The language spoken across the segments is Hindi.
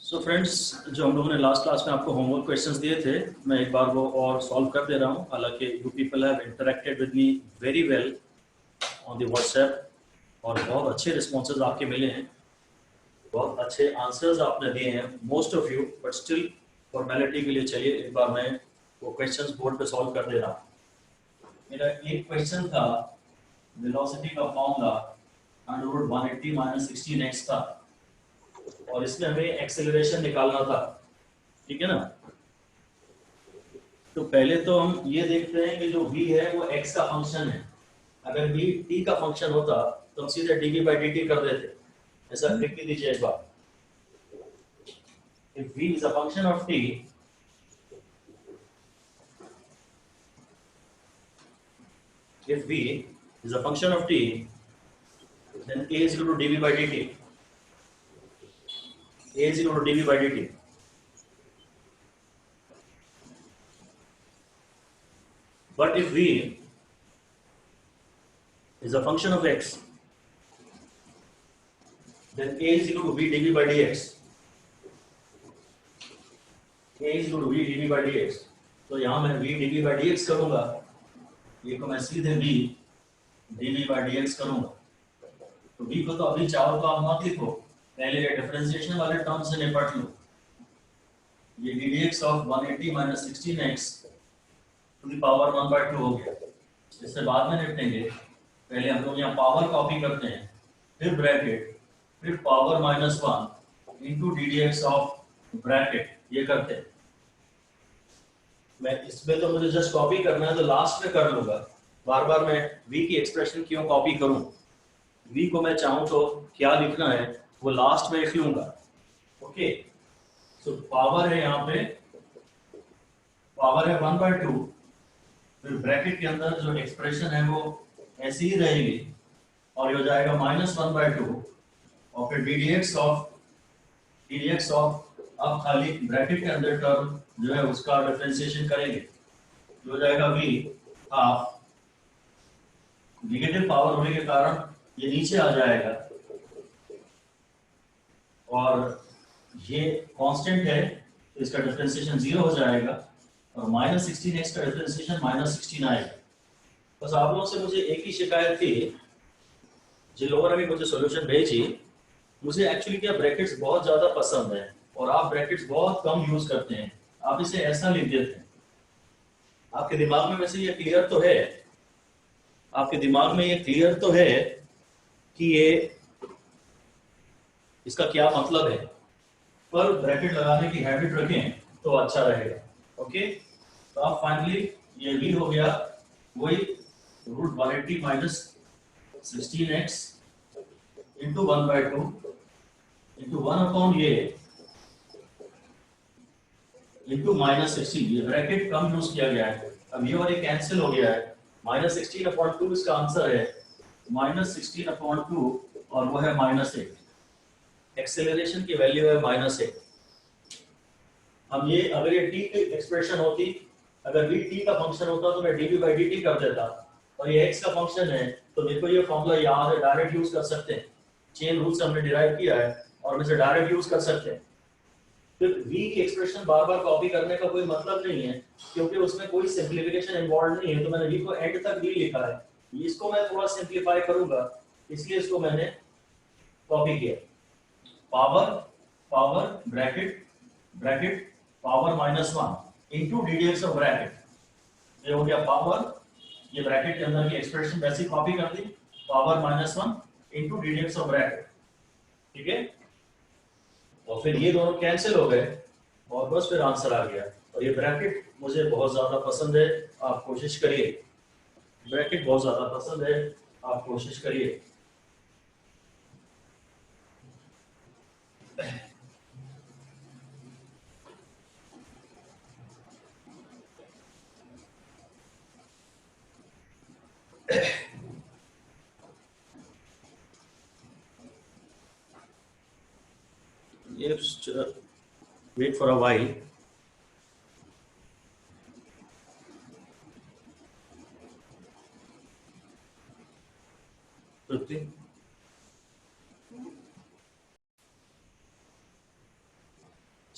सो फ्रेंड्स, जो हम लोगों ने लास्ट क्लास में आपको होमवर्क क्वेश्चंस दिए थे, मैं एक बार वो और सॉल्व कर दे रहा हूँ। हालांकि you people have interacted with me very well on the WhatsApp और बहुत अच्छे रिस्पॉन्सेज आपके मिले हैं, बहुत अच्छे आंसर्स आपने दिए हैं most of you. But still formality के लिए चलिए एक बार मैं वो क्वेश्चंस बोर्ड पे सॉल्व कर दे रहा हूँ। मेरा एक क्वेश्चन था, वेलोसिटी का फॉर्मूला √180 - 16x था और इसमें हमें एक्सेलरेशन निकालना था। ठीक है ना? तो पहले तो हम ये देखते हैं कि जो v है वो x का फंक्शन है। अगर v t का फंक्शन होता तो हम सीधे dv/dt कर देते। ऐसा लिख के दीजिए एक बार। If v is a function of t, if v is a function of t, then a is equal to dv/dt. a is equal to dv/dt. But if v is a function of x, then a is equal to v dv/dx. a is equal to v dv/dx. तो यहाँ मैं v dv/dx करूंगा, ये को मैं सीधे v dv/dx करूंगा। तो v को तो अभी चाहो तो आप मत लिखो, पहले ये डिफरेंशिएशन वाले टर्म से निपट लो। ये ddx of 180 - 16x to the power 1/2 हो गया। इससे बाद में निपटेंगे। पहले हम लोग यहाँ पावर कॉपी करते हैं, फिर ब्रैकेट, फिर power -1 into ddx of bracket, ये करते हैं। मैं इसमें तो मुझे जस्ट कॉपी करना है तो लास्ट में कर लूंगा। बार बार मैं v की एक्सप्रेशन क्यों कॉपी करूं? v को मैं चाहूं तो क्या लिखना है वो लास्ट में लिख लूंगा। ओके, सो पावर है, यहाँ पे पावर है 1/2, फिर ब्रैकेट के अंदर जो एक्सप्रेशन है वो ऐसी ही रहेगी और ये हो जाएगा -1/2 और फिर ddx ऑफ अब खाली ब्रैकेट के अंदर टर्म जो है उसका डिफरेंशिएशन करेंगे, जो हो जाएगा v हाफ। नेगेटिव पावर होने के कारण ये नीचे आ जाएगा और ये कांस्टेंट है तो इसका डिफरेंशिएशन 0 हो जाएगा और -16x का डिफरेंशिएशन -16 आएगा। बस आप लोगों से मुझे एक ही शिकायत थी, जिन लोगों ने भी मुझे सॉल्यूशन भेजी, मुझे एक्चुअली क्या ब्रैकेट्स बहुत ज्यादा पसंद है और आप ब्रैकेट्स बहुत कम यूज करते हैं। आप इसे ऐसा लिख देते हैं। आपके दिमाग में वैसे ये क्लियर तो है, आपके दिमाग में ये क्लियर तो है कि ये इसका क्या मतलब है, पर ब्रैकेट लगाने की हैबिट रखें तो अच्छा रहेगा। ओके, तो आप फाइनली ये भी हो गया वही √180 - 16x इंटू 1/2 इंटू 1 ये इंटू -16। ये ब्रैकेट कम यूज किया गया है, अब ये और ये कैंसिल हो गया है। -16/2 इसका आंसर है, -16/2 और वो है -8। एक्सेलरेशन की वैल्यू है -8। हम ये अगर ये t की एक्सप्रेशन होती, अगर v t का फंक्शन होता तो मैं dv/dt कर देता, और ये x का फंक्शन है तो देखो ये फॉर्मूला याद है, डायरेक्ट यूज कर सकते हैं। चेन रूल से हमने डिराइव किया है और हम इसे डायरेक्ट यूज कर सकते हैं। फिर v की एक्सप्रेशन बार बार कॉपी करने का कोई मतलब नहीं है, क्योंकि उसमें कोई सिंप्लीफिकेशन इन्वॉल्व नहीं है। तो मैंने v को एंड तक भी लिखा है, इसको मैं थोड़ा सिंप्लीफाई करूंगा, इसलिए इसको मैंने कॉपी किया। Power power bracket bracket power -1 into ddx of bracket, ये हो गया पावर, ये ब्रैकेट के अंदर की एक्सप्रेशन वैसे ही कॉपी कर दी, power -1 into ddx of bracket. ठीक है, और फिर ये दोनों कैंसिल हो गए और बस फिर आंसर आ गया। और ये ब्रैकेट मुझे बहुत ज्यादा पसंद है, आप कोशिश करिए। ब्रैकेट बहुत ज्यादा पसंद है, आप कोशिश करिए। Just wait for a while.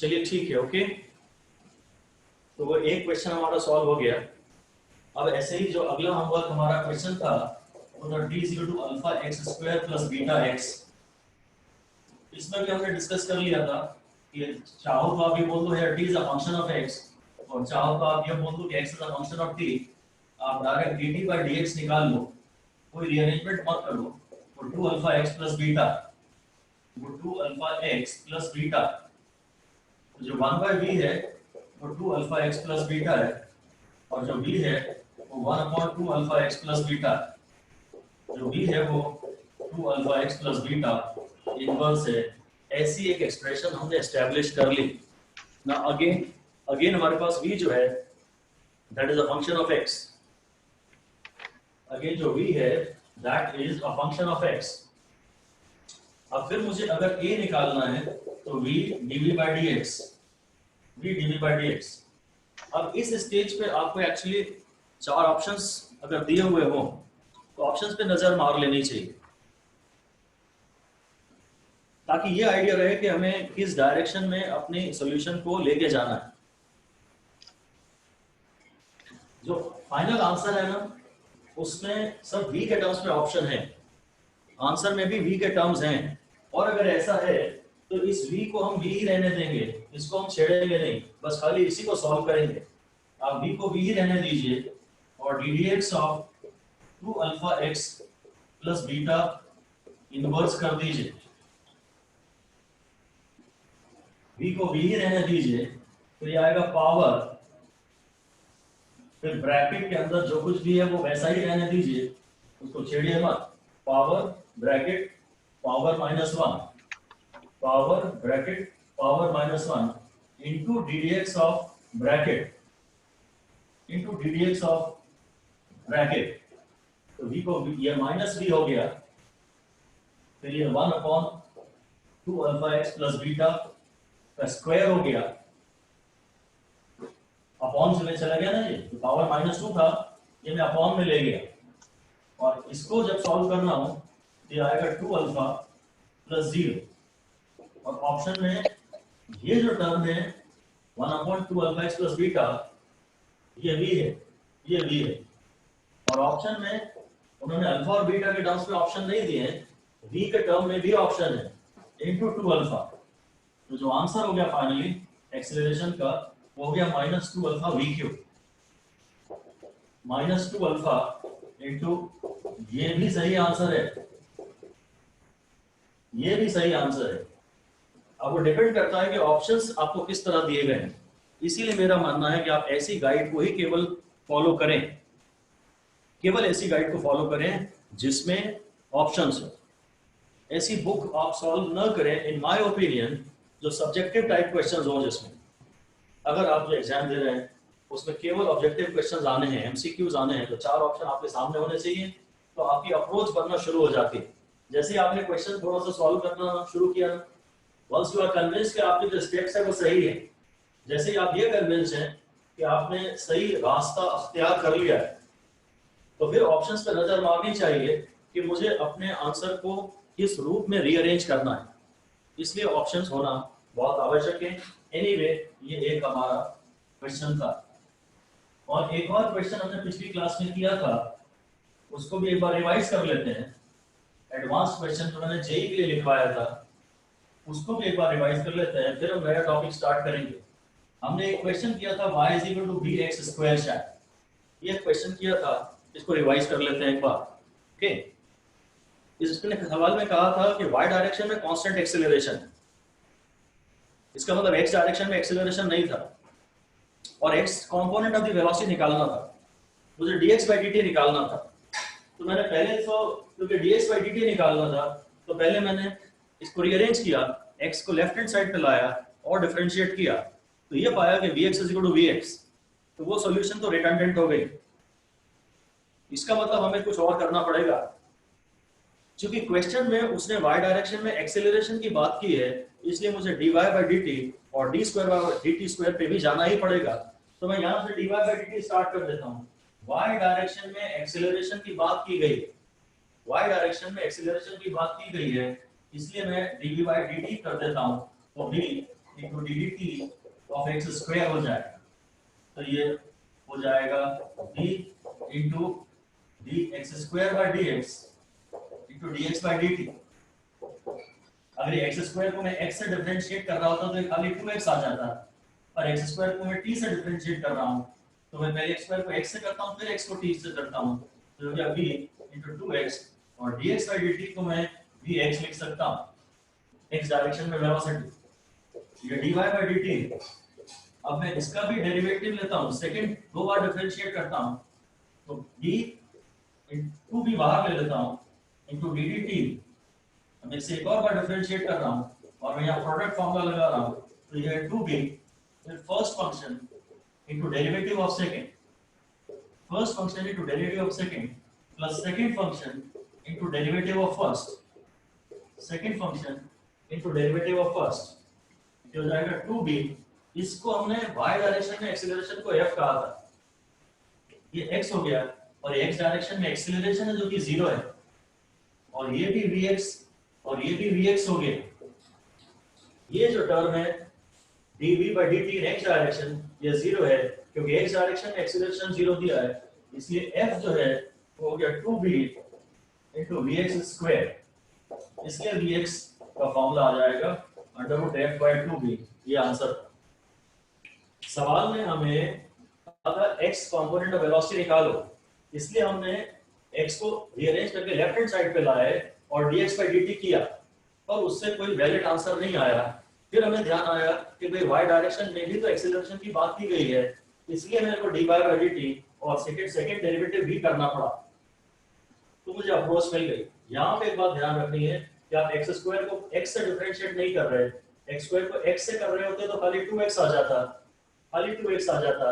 चलिए ठीक है, ओके। तो वो एक क्वेश्चन हमारा सॉल्व हो गया। अब ऐसे ही जो अगला होमवर्क हमारा क्वेश्चन था वो था d equal to alpha x square plus beta x. इसमें भी हमने डिस्कस कर लिया था कि चाहो तो आप ये बोल दो यार t is a function of x, और चाहो तो आप ये बोल दो कि x is a function of t। आप डायरेक्ट dt बाय dx निकाल लो, कोई रीअरेंजमेंट मत करो। तो 2 अल्फा x प्लस बीटा, वो 2 अल्फा x प्लस बीटा, तो जो 1 बाय v है वो 2 अल्फा x प्लस बीटा है, और जो v है वो 1/2 अल्फा x प्लस बीटा, जो v है वो 2 alpha x plus beta inverse है। ऐसी एक एक्सप्रेशन हमने एस्टैब्लिश कर ली ना। अगेन हमारे पास v जो है that is a function of x। Again जो v है that is a function of x। अब फिर मुझे अगर a निकालना है तो v dv by dx, v dv by dx। अब इस स्टेज पे आपको एक्चुअली 4 ऑप्शंस अगर दिए हुए हो तो ऑप्शंस पे नजर मार लेनी चाहिए, ताकि ये आइडिया रहे कि हमें किस डायरेक्शन में अपने सॉल्यूशन को लेके जाना है। जो फाइनल आंसर है ना उसमें सब v के टर्म्स में ऑप्शन है, आंसर में भी v के टर्म्स हैं। और अगर ऐसा है तो इस v को हम v ही रहने देंगे, इसको हम छेड़ेंगे नहीं, बस खाली इसी को सॉल्व करेंगे। आप v को v ही रहने दीजिए और ddx of 2 alpha x plus beta inverse कर दीजिए। v को v ही रहने दीजिए, तो ये आएगा पावर, फिर ब्रैकेट के अंदर जो कुछ भी है वो वैसा ही रहने दीजिए, उसको छेड़िए मत। Power bracket power -1, power bracket power -1 into ddx of bracket into ddx of bracket. तो v को ये माइनस v हो गया, फिर ये 1/2 अल्फा x प्लस बीटा का स्क्वायर हो गया, अपॉन से में चला गया ना, ये तो पावर -2 था, ये मैं अपॉन में ले गया, और इसको जब सॉल्व करना हो तो ये आएगा 2 अल्फा प्लस 0, और ऑप्शन में ये जो टर्म है 1/2 अल्फा x प्लस बीटा, ये v है, ये v है। और ऑप्शन में उन्होंने अल्फा और बीटा के टर्म्स में ऑप्शन नहीं दिए हैं, v के टर्म में भी ऑप्शन है इनटू 2 अल्फा। तो जो आंसर हो गया फाइनली एक्सेलरेशन का वो हो गया -2 alpha v cube, -2 alpha into, ये भी सही आंसर है, ये भी सही आंसर है। अब वो डिपेंड करता है कि ऑप्शंस आपको किस तरह दिए गए हैं। इसीलिए मेरा मानना है कि आप ऐसी गाइड को ही केवल फॉलो करें, केवल ऐसी गाइड को फॉलो करें जिसमें ऑप्शंस हो। ऐसी बुक आप सॉल्व न करें इन माय ओपिनियन जो सब्जेक्टिव टाइप क्वेश्चंस हो, जिसमें अगर आप जो एग्जाम दे रहे हैं उसमें केवल ऑब्जेक्टिव क्वेश्चंस आने हैं, एमसीक्यूज आने हैं, तो 4 ऑप्शन आपके सामने होने चाहिए, तो आपकी अप्रोच बनना शुरू हो जाती है। जैसे ही आपने क्वेश्चन थोड़ा सा सॉल्व करना शुरू किया, वंस यू आर कन्विंस्ड कि आपके जो स्टेप्स है वो सही है, जैसे ही आप ये कन्विंस्ड हैं कि आपने सही रास्ता अख्तियार कर लिया है, तो फिर ऑप्शंस पे नजर मारनी चाहिए कि मुझे अपने आंसर को किस रूप में रीअरेंज करना है। इसलिए ऑप्शंस होना बहुत आवश्यक है। एनीवे, ये एक हमारा क्वेश्चन था, और एक और क्वेश्चन हमने पिछली क्लास में किया था, उसको भी एक बार रिवाइज कर लेते हैं। एडवांस क्वेश्चन जो मैंने जेई के लिए लिखवाया था उसको भी एक बार रिवाइज कर लेते हैं, फिर हम नया टॉपिक स्टार्ट करेंगे। हमने एक क्वेश्चन किया था y equal to bx square, शायद ये क्वेश्चन किया था, इसको रिवाइज कर लेते हैं एक बार। ओके, इसने सवाल में कहा था कि y डायरेक्शन में कांस्टेंट एक्सेलरेशन है, इसका मतलब x डायरेक्शन में एक्सेलरेशन नहीं था, और x component of the velocity निकालना था, मुझे dx by dt निकालना था। तो मैंने पहले तो क्योंकि dx by dt निकालना था तो पहले मैंने इसको रीअरेंज किया, x को लेफ्ट हैंड साइड पे लाया और डिफरेंशिएट किया, तो ये पाया कि vx is equal to vx, तो वो सॉल्यूशन तो रिडंडेंट हो गई। इसका मतलब हमें कुछ और करना पड़ेगा, क्योंकि क्वेश्चन में उसने y डायरेक्शन में एक्सेलरेशन की बात की है, इसलिए मुझे dy by dt और d square by dt square पे भी जाना ही पड़ेगा। तो मैं यहाँ से dy by dt स्टार्ट कर देता हूँ। y डायरेक्शन में एक्सेलरेशन की बात की गई है, y डायरेक्शन में एक्सेलरेशन की बात की गई है, इसलिए मैं dv by dt कर देता हूँ, तो भी into d D T of x square हो जाएगा। तो ये हो जाएगा D into D x square by D x into D x by D T. अगर ये एक्स स्क्वायर को मैं एक्स से डिफरेंशिएट कर रहा होता तो ये खाली 2x आ जाता, और एक्स स्क्वायर को मैं t से डिफरेंशिएट कर रहा हूँ तो मैं पहले एक्स स्क्वायर को x से करता हूँ फिर x को t से करता हूँ, तो हो गया b इंटू 2x और dx बाई dt को मैं vx लिख सकता हूँ, x डायरेक्शन में वेलोसिटी, ये dy बाई dt। अब मैं इसका भी डेरिवेटिव लेता हूँ, सेकंड दो बार डिफरेंशिएट करता हूँ तो d इंटू b बाहर ले लेता हूँ इंटू डी डी टी, मैं इसे एक और बार डिफरेंशिएट कर रहा हूँ और मैं यहाँ प्रोडक्ट फॉर्मूला लगा रहा हूँ तो ये है 2b फिर first function into derivative of second, first function into derivative of second plus second function into derivative of first, second function into derivative of first, ये हो जाएगा 2b। इसको हमने y डायरेक्शन में एक्सीलरेशन को f कहा था, ये x हो गया और x डायरेक्शन में एक्सीलरेशन है जो कि 0 है, और ये भी vx और ये भी vx हो गया। ये जो टर्म है dv by dt in x direction ये 0 है क्योंकि x डायरेक्शन में एक्सीलरेशन 0 दिया है, इसलिए f जो है वो हो गया 2b into vx स्क्वायर, इसलिए vx का फॉर्मूला आ जाएगा √f by 2b। ये आंसर था। सवाल में हमें अगर x कंपोनेंट ऑफ वेलोसिटी निकालो, इसलिए हमने x को रीअरेंज करके लेफ्ट हैंड साइड पे लाए और dx by dt किया, पर उससे कोई वैलिड आंसर नहीं आया। फिर हमें ध्यान आया कि भाई y डायरेक्शन में भी तो एक्सीलरेशन की बात की गई है, इसलिए मेरे को dy by dt और सेकंड डेरिवेटिव भी करना पड़ा, तो मुझे अप्रोच मिल गई। यहाँ पे एक बात ध्यान रखनी है कि आप x स्क्वायर को x से डिफरेंशिएट नहीं कर रहे, x स्क्वायर को x से कर रहे होते तो खाली 2x आ जाता, खाली 2x आ जाता,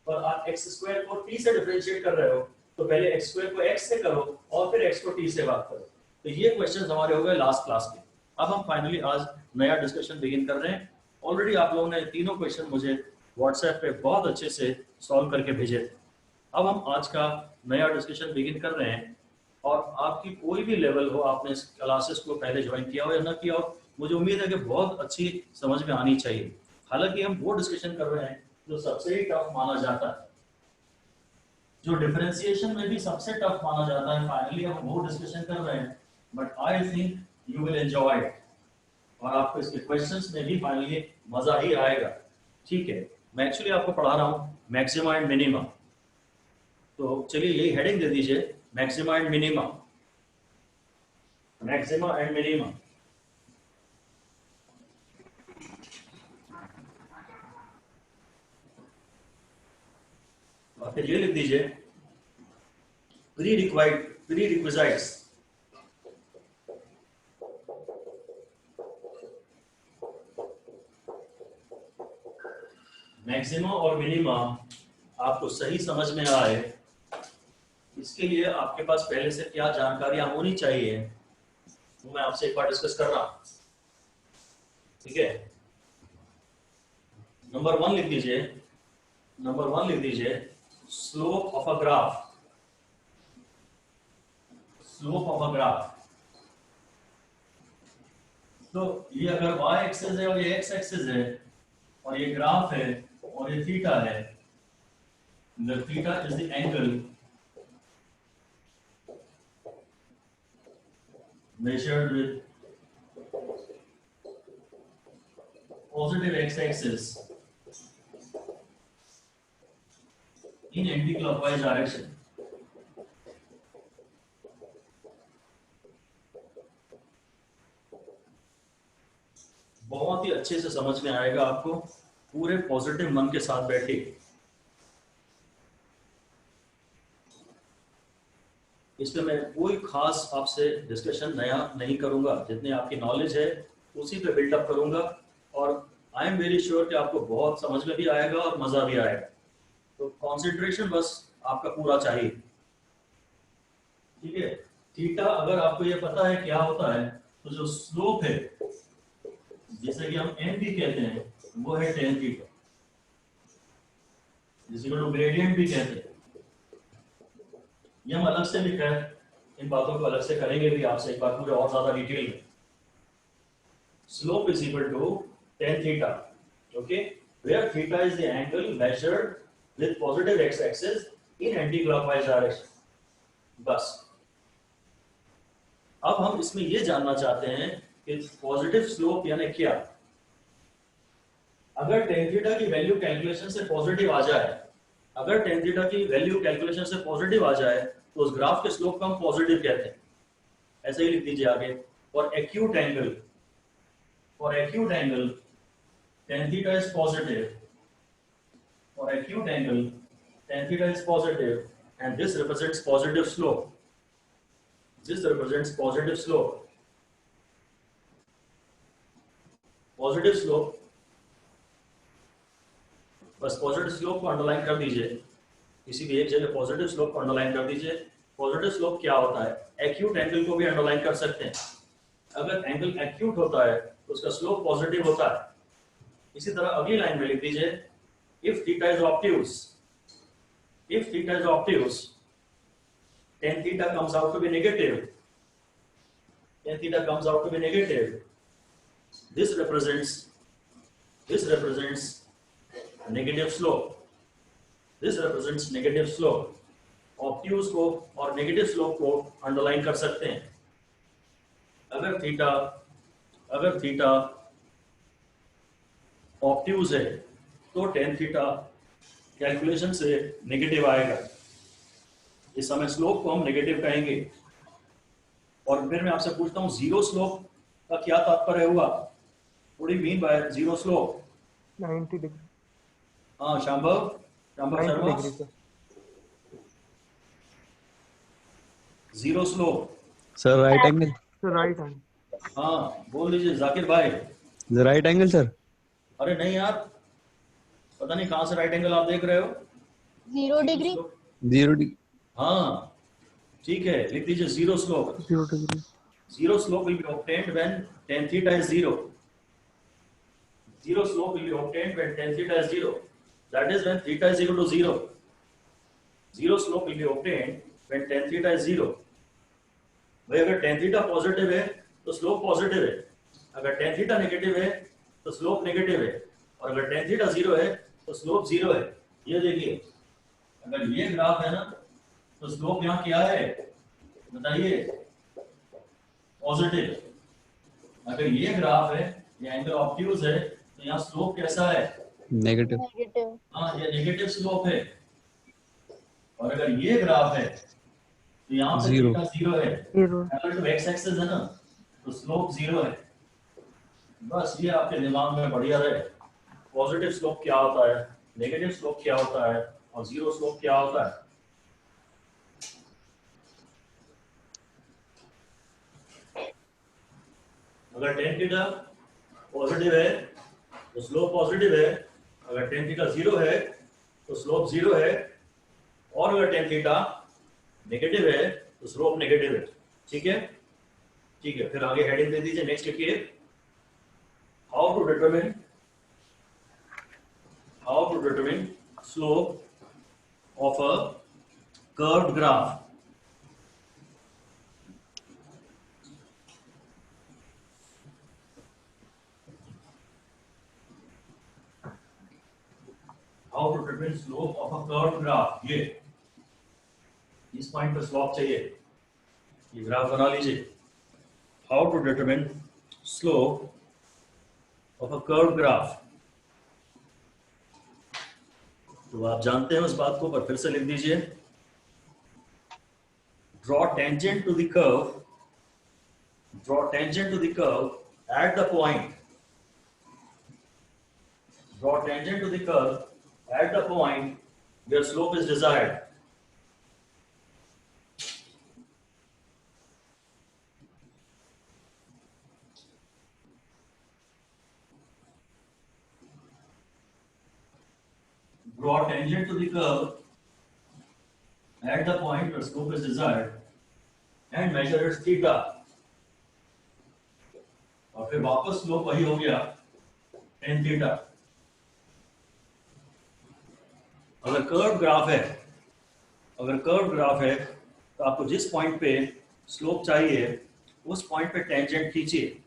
पर आप x स्क्वायर को t से डिफरेंशिएट कर रहे हो तो पहले x स्क्वायर को x से करो और फिर x को t से बात करो। तो ये क्वेश्चंस हमारे हो गए लास्ट क्लास के। अब हम फाइनली आज नया डिस्कशन बिगिन कर रहे हैं। ऑलरेडी आप लोगों ने तीनों क्वेश्चन मुझे व्हाट्सएप पे बहुत अच्छे से सॉल्व करके भेजे थे। अब हम आज का नया डिस्कशन बिगिन कर रहे हैं, और आपकी कोई भी लेवल हो, आपने इस क्लासेस को पहले ज्वाइन किया हो या ना किया हो, मुझे उम्मीद है कि बहुत अच्छी समझ में आनी चाहिए। हालांकि हम वो डिस्कशन कर रहे हैं जो सबसे ही टफ माना जाता है, जो डिफरेंशिएशन में भी सबसे टफ माना जाता है, फाइनली हम वो डिस्कशन कर रहे हैं, but I think you will enjoy it, और आपको इसके क्वेश्चंस में भी फाइनली मजा ही आएगा। ठीक है, मैं एक्चुअली आपको पढ़ा रहा हूँ मैक्सिमा एंड मिनिमा, तो चलिए यही हेडिंग दे दीजिए, maxima and minima, maxima and minima. फिर ये लिख दीजिए प्रीरिक्विजिट्स, मैक्सिमा और मिनिमा आपको सही समझ में आए, इसके लिए आपके पास पहले से क्या जानकारियां होनी चाहिए वो मैं आपसे एक बार डिस्कस कर रहा हूं। ठीक है, नंबर 1 लिख दीजिए, नंबर 1 लिख दीजिए slope of a graph, slope of a graph. तो ये अगर y एक्सिस है और ये x एक्सिस है और ये ग्राफ है और ये थीटा है, the theta is the angle measured with positive x-axis in anti-clockwise direction. बहुत ही अच्छे से समझ में आएगा आपको, पूरे पॉजिटिव मन के साथ बैठे। इसमें मैं कोई खास आपसे डिस्कशन नया नहीं करूंगा, जितनी आपकी नॉलेज है उसी पे बिल्डअप करूंगा, और आई एम वेरी श्योर कि आपको बहुत समझ में भी आएगा और मजा भी आएगा। तो कंसंट्रेशन बस आपका पूरा चाहिए। ठीक है, थीटा अगर आपको ये पता है क्या होता है, तो जो स्लोप है जिसे कि हम n भी कहते हैं वो है tan थीटा, जिसे को ग्रेडियंट भी कहते हैं। ये हम अलग से भी खैर इन बातों को अलग से करेंगे भी आपसे एक बार पूरे और ज्यादा डिटेल में। Slope is equal to tan theta, okay, where theta is the angle measured with positive x-axis in anti-clockwise direction. बस अब हम इसमें ये जानना चाहते हैं कि पॉजिटिव स्लोप यानी क्या। अगर tan थीटा की वैल्यू कैलकुलेशन से पॉजिटिव आ जाए, अगर tan थीटा की वैल्यू कैलकुलेशन से पॉजिटिव आ जाए तो उस ग्राफ के स्लोप को हम पॉजिटिव कहते हैं। ऐसे ही लिख दीजिए आगे, for acute angle tan theta is positive, for acute angle tan theta is positive, and this represents positive slope. This represents positive slope. Positive slope, बस पॉजिटिव स्लोप को अंडरलाइन कर दीजिए, किसी भी एक जगह पॉजिटिव स्लोप को अंडरलाइन कर दीजिए। पॉजिटिव स्लोप क्या होता है? एक्यूट एंगल को भी अंडरलाइन कर सकते हैं। अगर एंगल एक्यूट होता है तो उसका स्लोप पॉजिटिव होता है। इसी तरह अगली लाइन में लिख दीजिए, if theta is obtuse, tan theta comes out to be negative. Tan theta comes out to be negative. This represents negative slope. This represents negative slope. Obtuse को और negative slope को अंडरलाइन कर सकते हैं। अगर थीटा ऑब्ट्यूज है तो tan थीटा कैलकुलेशन से नेगेटिव आएगा। इस समय स्लोप को हम नेगेटिव कहेंगे। और फिर मैं आपसे पूछता हूँ, जीरो स्लोप का क्या तात्पर्य हुआ? What do you mean by zero slope? 90 डिग्री। हाँ Shambhav Sharma, zero slope sir right angle. Right hand. हाँ बोल दीजिए जाकिर भाई। Right angle sir. अरे नहीं यार, पता नहीं कहाँ से राइट एंगल आप देख रहे हो। 0 डिग्री। 0 डिग्री। हाँ ठीक है, लिख दीजिए zero slope. 0 degree. Zero slope will be obtained when tan theta is 0. Zero slope will be obtained when tan theta is 0. That is when theta is equal to 0. Zero slope will be obtained when tan theta is 0. भाई अगर tan theta पॉजिटिव है तो स्लोप पॉजिटिव है, अगर tan theta नेगेटिव है तो स्लोप नेगेटिव है, और अगर tan theta 0 है तो स्लोप 0 है। ये देखिए, अगर ये ग्राफ है ना तो स्लोप यहाँ क्या है बताइए? पॉजिटिव। अगर ये ग्राफ है, ये एंगल ऑब्ट्यूज है, तो यहाँ स्लोप कैसा है? नेगेटिव। हाँ ये नेगेटिव स्लोप है। और अगर ये ग्राफ है तो यहाँ पे थीटा 0 है, पैरेलल टू एक्स एक्सिस है ना, तो स्लोप 0 है। बस ये आपके दिमाग में बढ़िया रहे, पॉजिटिव स्लोप क्या होता है, नेगेटिव स्लोप क्या होता है, और जीरो स्लोप क्या होता है। अगर tan थीटा पॉजिटिव है तो स्लोप पॉजिटिव है, अगर tan थीटा 0 है तो स्लोप 0 है, और अगर tan थीटा नेगेटिव है तो स्लोप नेगेटिव है। ठीक है, ठीक है। फिर आगे हेडिंग दे दीजिए, नेक्स्ट लिखिए, how to determine slope of a curved graph. How to determine slope of a curved graph? ये इस पॉइंट पर स्लोप चाहिए, ये ग्राफ बना लीजिए। How to determine slope of a curved graph? तो आप जानते हैं उस बात को, पर फिर से लिख दीजिए, draw tangent to the curve at the point. Draw tangent to the curve at the point where slope is desired. Draw tangent to the curve at the point where slope is desired and measure its theta. और फिर वापस स्लोप वही हो गया tan theta। अगर कर्व ग्राफ है तो आपको जिस पॉइंट पे स्लोप चाहिए उस पॉइंट पे टेंजेंट खींचिए,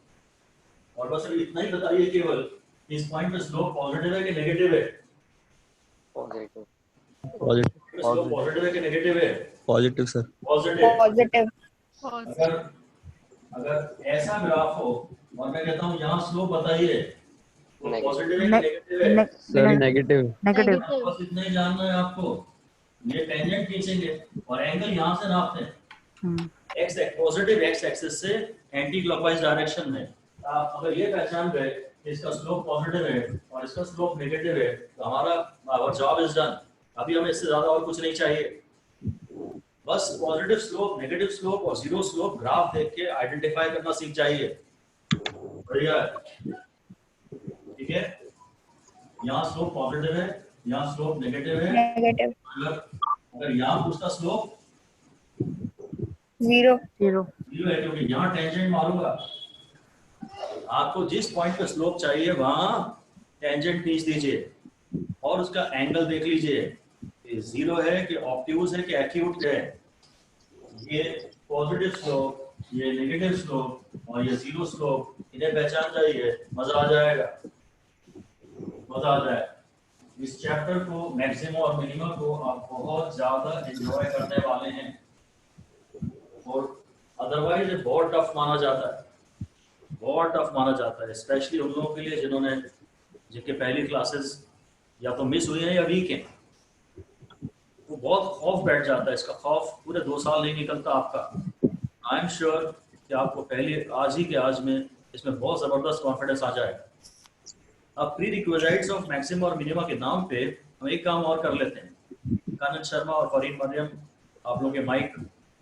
और बस अभी इतना ही बताइए केवल इस पॉइंट पे स्लोप पॉजिटिव है कि नेगेटिव है? पॉजिटिव पॉजिटिव स्लोप पॉजिटिव है कि नेगेटिव है? Positive sir positive. पॉजिटिव अगर अगर ऐसा ग्राफ हो और मैं कहता हूँ यहाँ स्लोप बताइए, तो Negative. पॉजिटिव है कि नेगेटिव है? सर नेगेटिव नेगेटिव बस इतना ही जानना है आपको। ये टेंजेंट खींचेंगे और एंगल यहाँ से नापते हैं। एक्स पॉजिटिव एक्स एक्सिस से एंटी क्लॉकवाइज डायरेक्शन में। आप अगर ये पहचान गए कि इसका स्लोप पॉजिटिव है और इसका स्लोप नेगेटिव है, तो हमारा आवर जॉब इज डन। अभी हमें इससे ज्यादा और कुछ नहीं चाहिए। बस पॉजिटिव स्लोप, नेगेटिव स्लोप और जीरो स्लोप ग्राफ देख के आइडेंटिफाई करना सीख जाइए। बढ़िया है, ठीक है। यहाँ स्लोप पॉजिटिव है, यहाँ स्लोप नेगेटिव है। नेगेटिव अगर अगर यहाँ उसका स्लोप जीरो जीरो है, क्योंकि यहाँ टेंजेंट मारूंगा। आपको जिस पॉइंट पे स्लोप चाहिए वहां टेंजेंट खींच दीजिए और उसका एंगल देख लीजिए, ये जीरो है कि ऑब्ट्यूज है कि एक्यूट है। ये पॉजिटिव स्लोप, ये नेगेटिव स्लोप और ये जीरो स्लोप, इन्हें पहचान जाइए, मजा आ जाएगा, मजा आ जाए। इस चैप्टर को मैक्सिमम और मिनिमम को आप बहुत ज्यादा एंजॉय करने वाले हैं और अदरवाइज ये बहुत टफ माना जाता है, बहुत टफ माना जाता है, स्पेशली उन लोगों के लिए जिनके पहली क्लासेस या तो मिस हुई हैं या वीक हैं। वो बहुत खौफ बैठ जाता है, इसका खौफ पूरे 2 साल नहीं निकलता आपका। आई एम श्योर कि आपको पहले आज ही के आज में इसमें बहुत ज़बरदस्त कॉन्फिडेंस आ जाएगा। अब प्री रिक्विजिट्स ऑफ मैक्सिमम और मिनिमम के नाम पे हम एक काम और कर लेते हैं। कानन शर्मा और फरीन मरियम, आप लोग के माइक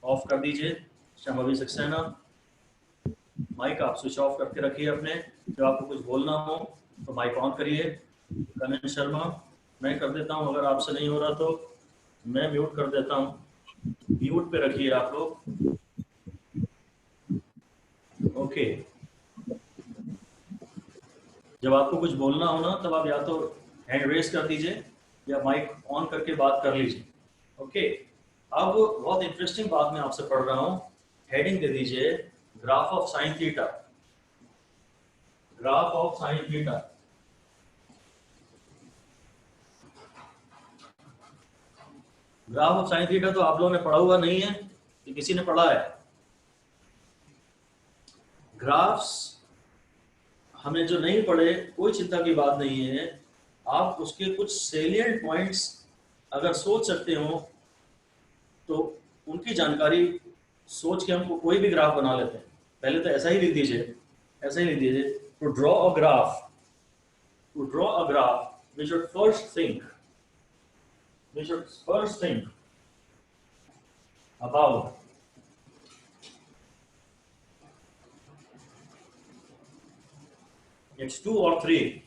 ऑफ कर दीजिए। शम्भवी सक्सेना, माइक आप स्विच ऑफ करके रखिए अपने। जब आपको कुछ बोलना हो तो माइक ऑन करिए। कानन शर्मा, मैं कर देता हूँ, अगर आपसे नहीं हो रहा तो मैं म्यूट कर देता हूँ। म्यूट पे रखिए आप लोग। ओके, जब आपको कुछ बोलना हो ना, तब आप या तो हैंड रेस कर दीजिए या माइक ऑन करके बात कर लीजिए। ओके, अब बहुत इंटरेस्टिंग बात मैं आपसे पढ़ रहा हूँ। हेडिंग दे दीजिए graph of sine theta. Graph of sine theta. Graph of sine theta तो आप लोगों ने पढ़ा हुआ नहीं है कि किसी ने पढ़ा है? ग्राफ्स हमने जो नहीं पढ़े, कोई चिंता की बात नहीं है। आप उसके कुछ सेलिएंट पॉइंट्स अगर सोच सकते हो तो उनकी जानकारी सोच के हमको कोई भी ग्राफ बना लेते हैं। पहले तो ऐसा ही लिख दीजिए, ऐसा ही लिख दीजिए। To draw a graph, to draw a graph we should first think about its 2 or 3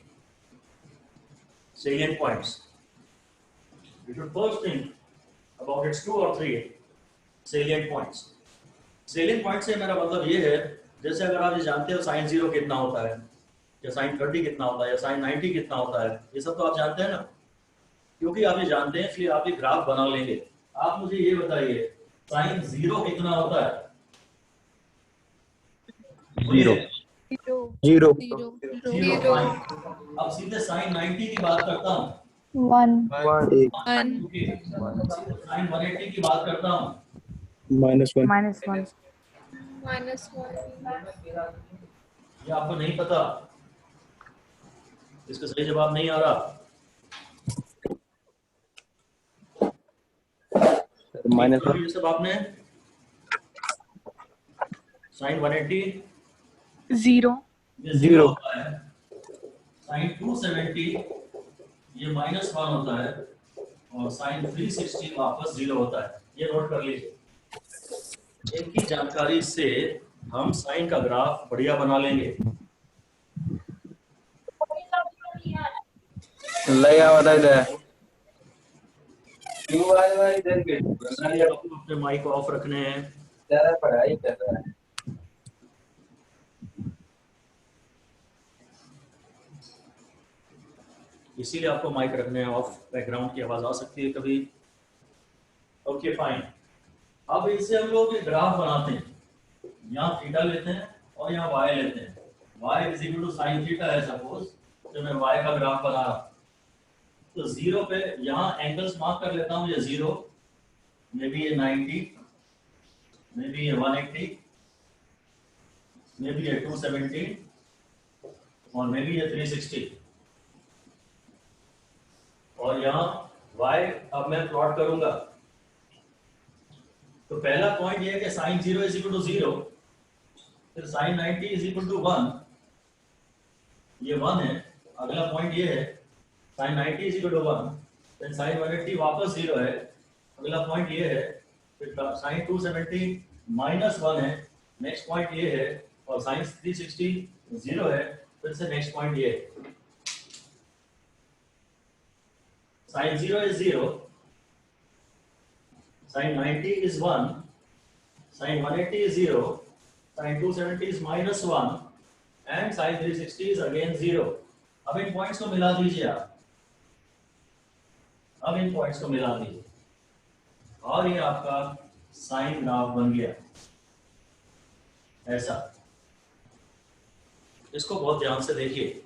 salient points. We should first think about its 2 or 3 salient points. Salient point से मेरा मतलब ये है, जैसे अगर आप ये जानते हो साइन 0 कितना होता है, या साइन 30 कितना होता है, या साइन 90 कितना होता है, ये सब तो आप जानते हैं ना। क्योंकि आप ये जानते हैं इसलिए आप ये ग्राफ बना लेंगे। आप मुझे ये बताइए साइन 0 कितना होता है? जीरो जीरो जीरो अब सीधे साइन 90 की बात करता हूँ। वन साइन 180 की बात करता हूँ। -1 माइनस ये आपको नहीं पता, इसका सही जवाब नहीं आ रहा। ये सब आपने साइन 180 जीरो ये 0 होता है। साइन 270 ये -1 होता है और साइन 360 वापस 0 होता है। ये नोट कर लीजिए। इनकी जानकारी से हम साइन का ग्राफ बढ़िया बना लेंगे। अपने माइक ऑफ रखने हैं। पढ़ाई कर रहा है। इसीलिए आपको माइक रखने हैं ऑफ, बैकग्राउंड की आवाज आ सकती है कभी। ओके फाइन, अब इससे हम लोग एक ग्राफ बनाते हैं। यहाँ थीटा लेते हैं और यहाँ वाई लेते हैं। y is equal to sine theta है सपोज, जब मैं y का ग्राफ बना रहा हूं। तो 0 पे यहाँ एंगल्स मार्क कर लेता हूँ, ये 0, मे बी ये 90, मे बी ये 180, मे बी ये 270 और मे बी ये 360। और यहाँ y अब मैं प्लॉट करूंगा। तो पहला पॉइंट ये है कि साइन 0 इज इक्वल टू 0, फिर साइन 90 इज इक्वल टू 1, ये 1 है। अगला पॉइंट ये है साइन 90 इज इक्वल टू 1, फिर साइन 180 वापस 0 है। अगला पॉइंट ये है, फिर साइन 270 माइनस 1 है। नेक्स्ट पॉइंट ये है, और साइन 360 0 है। फिर से नेक्स्ट पॉइंट ये है, sign 0 is 0, sign 90 is 1, sin 180 is 0, sin 270 is minus 1 and sin 360 is again 0। अब इन पॉइंट्स को मिला दीजिए आप, अब इन पॉइंट्स को मिला दीजिए और ये आपका साइन ग्राफ बन गया ऐसा। इसको बहुत ध्यान से देखिए,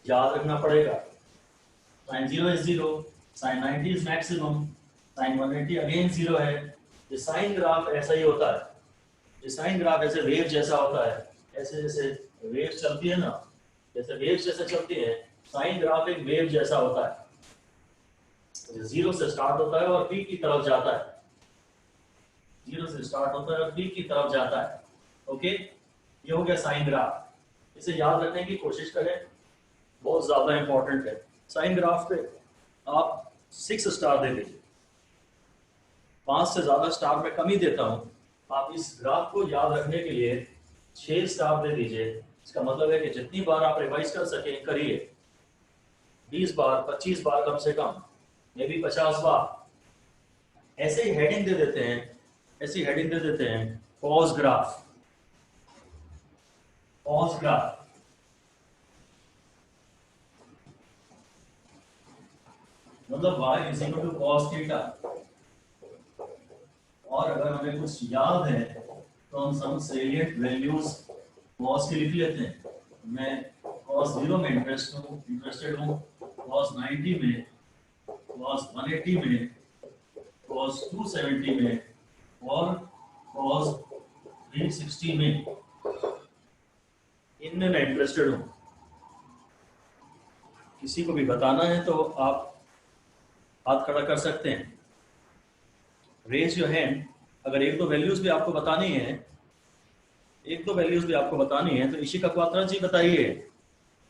याद रखना पड़ेगा। sin 0 is 0, sin 90 is maximum, sine 180 again 0 है। ये साइन ग्राफ ऐसा ही होता है, ये साइन ग्राफ ऐसे वेव जैसा होता है। ऐसे जैसे वेव्स चलती है ना, जैसे वेव्स जैसे चलती है, साइन ग्राफ एक वेव जैसा होता है। 0 से स्टार्ट होता है और पीक की तरफ जाता है, 0 से स्टार्ट होता है और पीक की तरफ जाता है। ओके, ये हो गया साइन ग्राफ। इसे याद रखने की कोशिश करें, बहुत ज्यादा इंपॉर्टेंट है। साइन ग्राफ पे आप 6 स्टार दे दीजिए, 5 से ज्यादा स्टार मैं कम ही देता हूँ। आप इस ग्राफ को याद रखने के लिए 6 स्टार दे दीजिए। इसका मतलब है कि जितनी बार आप रिवाइज कर सकें करिए, 20 बार 25 बार कम से कम, मे बी 50 बार। ऐसे ही हेडिंग दे देते हैं, ऐसी हेडिंग दे देते हैं, पॉज ग्राफ, पॉज ग्राफ। मतलब y is equal to cos theta. और अगर हमें कुछ याद है तो हम सम सेलिएंट वैल्यूज cos की लिख लेते हैं। मैं cos 0 में इंटरेस्टेड हूँ, cos 90 में, cos 180 में, cos 270 में और cos 360 में, इनमें मैं इंटरेस्टेड हूँ। किसी को भी बताना है तो आप हाथ खड़ा कर सकते हैं, रेज योर हैंड। अगर एक दो वैल्यूज भी आपको बतानी है, एक दो वैल्यूज भी आपको बतानी है तो इशिका क्वात्रा जी बताइए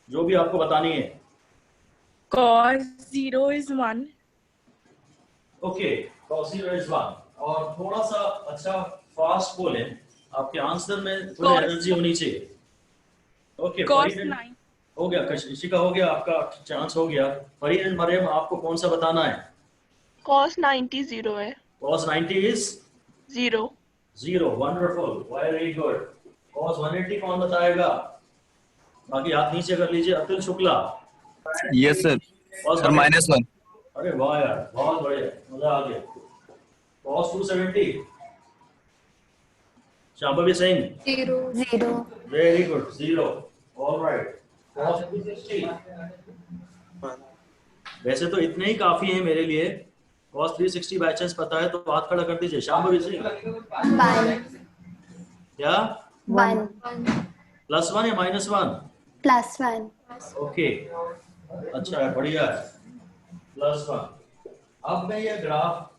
जो भी आपको बतानी है। cos 0 is 1, okay, cos 0 is 1। और थोड़ा सा अच्छा फास्ट बोले, आपके आंसर में थोड़ी Cos- एनर्जी होनी चाहिए। ओके, cos फरीद 9, हो गया, इशिका हो गया, आपका चांस हो गया। फरीद एंड मरियम, आपको कौन सा बताना है? cos 90 0 है, cos 90 is 0। 0, wonderful, very good. cos 180 कौन बताएगा? बाकी हाथ नीचे कर लीजिए। Atul Shukla, yes sir. cos sir 180 -1। अरे वाह यार, बहुत बढ़िया, मजा आ गया। cos 270, Shambhavi Singh, 0, very good, 0, alright. cos 360, वैसे तो इतने ही काफी हैं मेरे लिए। cos 360 बाय चांस पता है तो हाथ खड़ा कर दीजिए। शांभवी सिंह, 1 क्या 1 +1 या -1? +1 ओके, अच्छा है, बढ़िया है, +1। अब मैं ये ग्राफ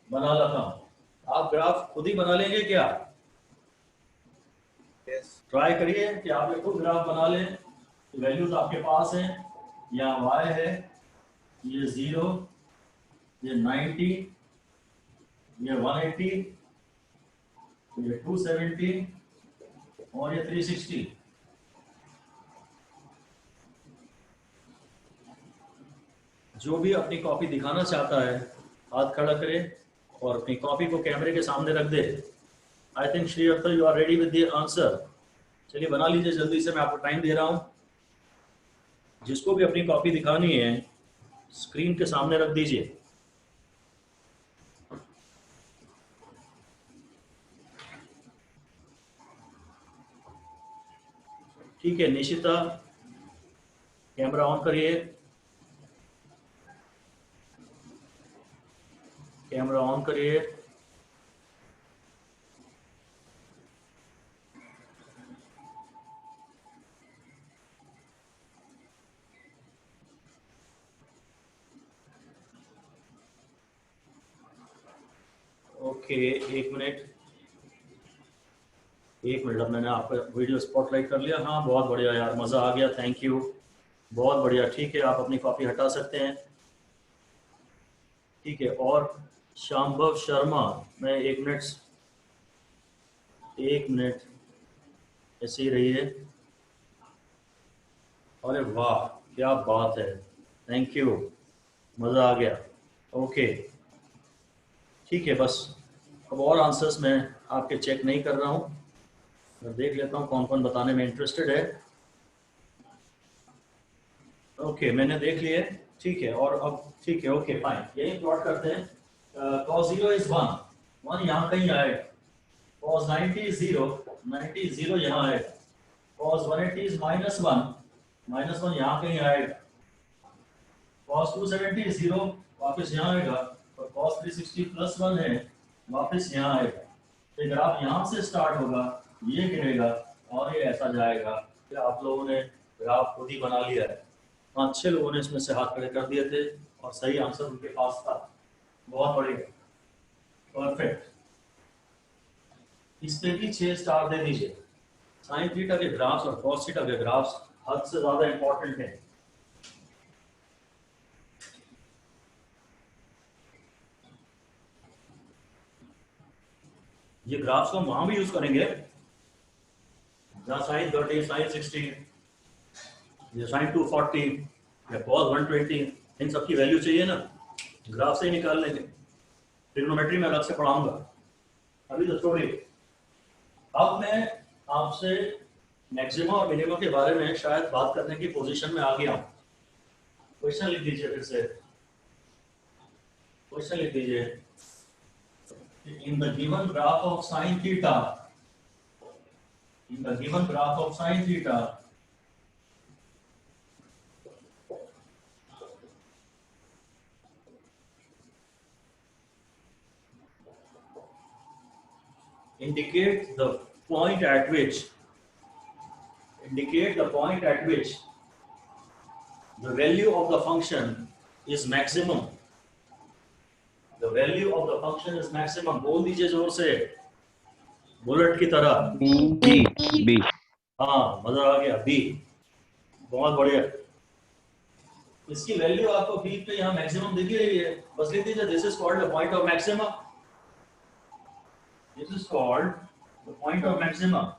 बना लेता हूँ। आप ग्राफ खुद ही बना लेंगे क्या? ट्राई करिए कि आप ये खुद ग्राफ बना लें। वैल्यूज आपके पास हैं, यहाँ y है, ये 0, ये 90, ये 180, ये 270 और ये 360। जो भी अपनी कॉपी दिखाना चाहता है हाथ खड़ा करे और अपनी कॉपी को कैमरे के सामने रख दे। I think Shri Akhtar you are ready with the answer. चलिए बना लीजिए जल्दी से, मैं आपको टाइम दे रहा हूं। जिसको भी अपनी कॉपी दिखानी है स्क्रीन के सामने रख दीजिए। ठीक है, निशिता कैमरा ऑन करिए, कैमरा ऑन करिए। ओके, एक मिनट, अब मैंने आपका वीडियो स्पॉटलाइट कर लिया। हाँ बहुत बढ़िया यार, मज़ा आ गया, थैंक यू, बहुत बढ़िया। ठीक है, आप अपनी कॉपी हटा सकते हैं। ठीक है, और शांभव शर्मा, मैं एक मिनट ऐसे ही रहिए। अरे वाह क्या बात है, थैंक यू, मज़ा आ गया। ओके ठीक है, बस अब और आंसर्स मैं आपके चेक नहीं कर रहा हूँ, मैं देख लेता हूँ कौन कौन बताने में इंटरेस्टेड है। ओके मैंने देख लिए, ठीक है। और अब ठीक है, ओके फाइन, यही प्लॉट करते हैं। cos 0 इज 1 यहाँ कहीं आएगा, cos 90 इज 0 यहाँ आएगा, cos 180 इज -1 यहाँ कहीं आएगा, cos 270 इज 0 वापस यहाँ आएगा, और cos 360 +1 है वापस यहाँ आएगा। तो ग्राफ यहाँ से स्टार्ट होगा, ये गिरेगा और ये ऐसा जाएगा। क्या आप लोगों ने ग्राफ खुद ही बना लिया है? 5-6 लोगों ने इसमें से हाथ खड़े कर दिए थे और सही आंसर उनके पास था, बहुत बढ़िया, परफेक्ट। इस पे भी 6 स्टार दे दीजिए। साइन थीटा के ग्राफ्स और कॉस थीटा के ग्राफ्स हद से ज्यादा इंपॉर्टेंट है। ये ग्राफ्स को हम वहां भी यूज करेंगे जहां साइन 30, साइन 60, या साइन 240 या कॉस 120, इन सब की वैल्यू चाहिए ना, ग्राफ से ही निकाल लेंगे। ट्रिग्नोमेट्री में अलग से पढ़ाऊंगा, अभी तो छोड़िए। अब मैं आपसे मैक्सिमा और मिनिमा के बारे में शायद बात करने की पोजीशन में आ गया हूं। क्वेश्चन लिख दीजिए, फिर से क्वेश्चन लिख दीजिए। In the given graph of sin theta, indicate the point at which the value of the function is maximum. The value of the function is maximum. बोल दीजिए जोर से, बुलेट की तरह। बी। हाँ मजा आ गया, बी, बहुत बढ़िया। इसकी वैल्यू आपको बी पे यहाँ मैक्सिमम दिख रही है, बस लिख दीजिए this is called the point of maximum. This is called the point of maximum.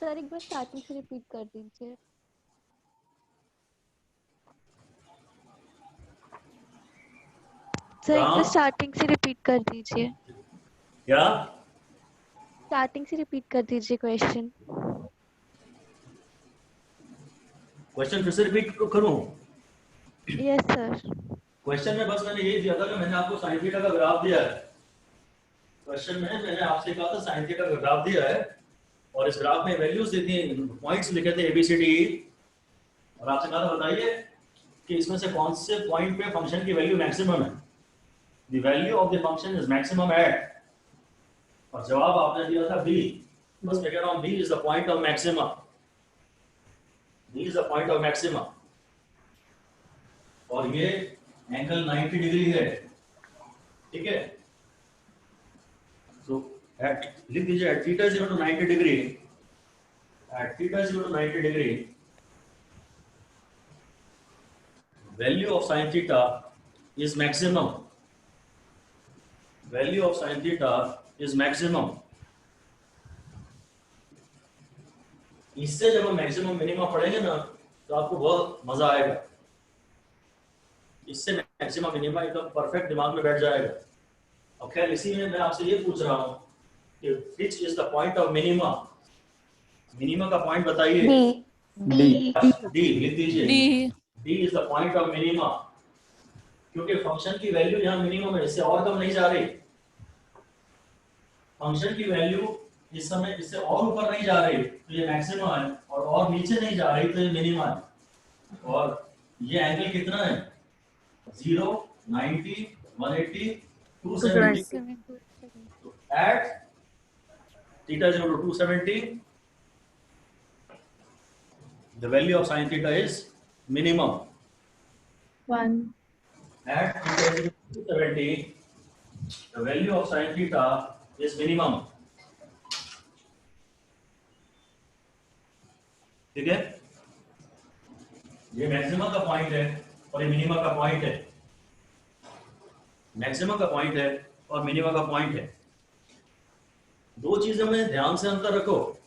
Sir एक बार स्टार्टिंग से रिपीट कर दीजिए। सर एक बार स्टार्टिंग से रिपीट कर दीजिए। क्या? स्टार्टिंग से रिपीट कर दीजिए क्वेश्चन। क्वेश्चन फिर से रिपीट करूं? Yes sir. क्वेश्चन में बस मैंने ये दिया था कि मैंने आपको साइन थीटा का ग्राफ दिया है। क्वेश्चन में मैंने आपसे कहा था साइन थीटा का ग्राफ दिया है और इस ग्राफ में वैल्यूज दी थी, पॉइंट्स लिखे थे ABCD, और आपसे कहा था बताइए कि इसमें से कौन से पॉइंट पे फंक्शन की वैल्यू मैक्सिमम है। The value of the function is maximum at, और जवाब आपने दिया था B। बस मैं कह रहा हूँ B is the point of maximum, B is the point of maximum, और ये एंगल 90 डिग्री है, ठीक है। So at लिख दीजिए at theta is equal to 90 degree, at theta is equal to 90 degree, value of sin theta is maximum, value of sin theta is maximum। इससे जब हम मैक्सिमम मिनिमम पढ़ेंगे ना तो आपको बहुत मजा आएगा। इससे मैक्सिमम मिनिमम एकदम परफेक्ट दिमाग में बैठ जाएगा। और खैर इसी में मैं आपसे ये पूछ रहा हूँ कि which is the point of minima, minimum का पॉइंट बताइए। डी लिख दीजिए, D is the point of minima, क्योंकि फंक्शन की वैल्यू यहाँ मिनिमम है, इससे और कम नहीं जा रही। फंक्शन की वैल्यू इस समय इससे और ऊपर नहीं जा रही तो ये मैक्सिमम है, और नीचे नहीं जा रही तो ये मिनिमम है। और ये एंगल कितना है? 0, 90, 180, 270. So at theta is equal to 270, the value of sin theta is minimum. 1. At theta is equal to 270, the value of sin theta is minimum. ठीक है, ये मैक्सिमम का पॉइंट है और ये मिनिमम का पॉइंट है. मैक्सिमम का पॉइंट है और मिनिमम का पॉइंट है. दो चीजें में ध्यान से अंतर रखो.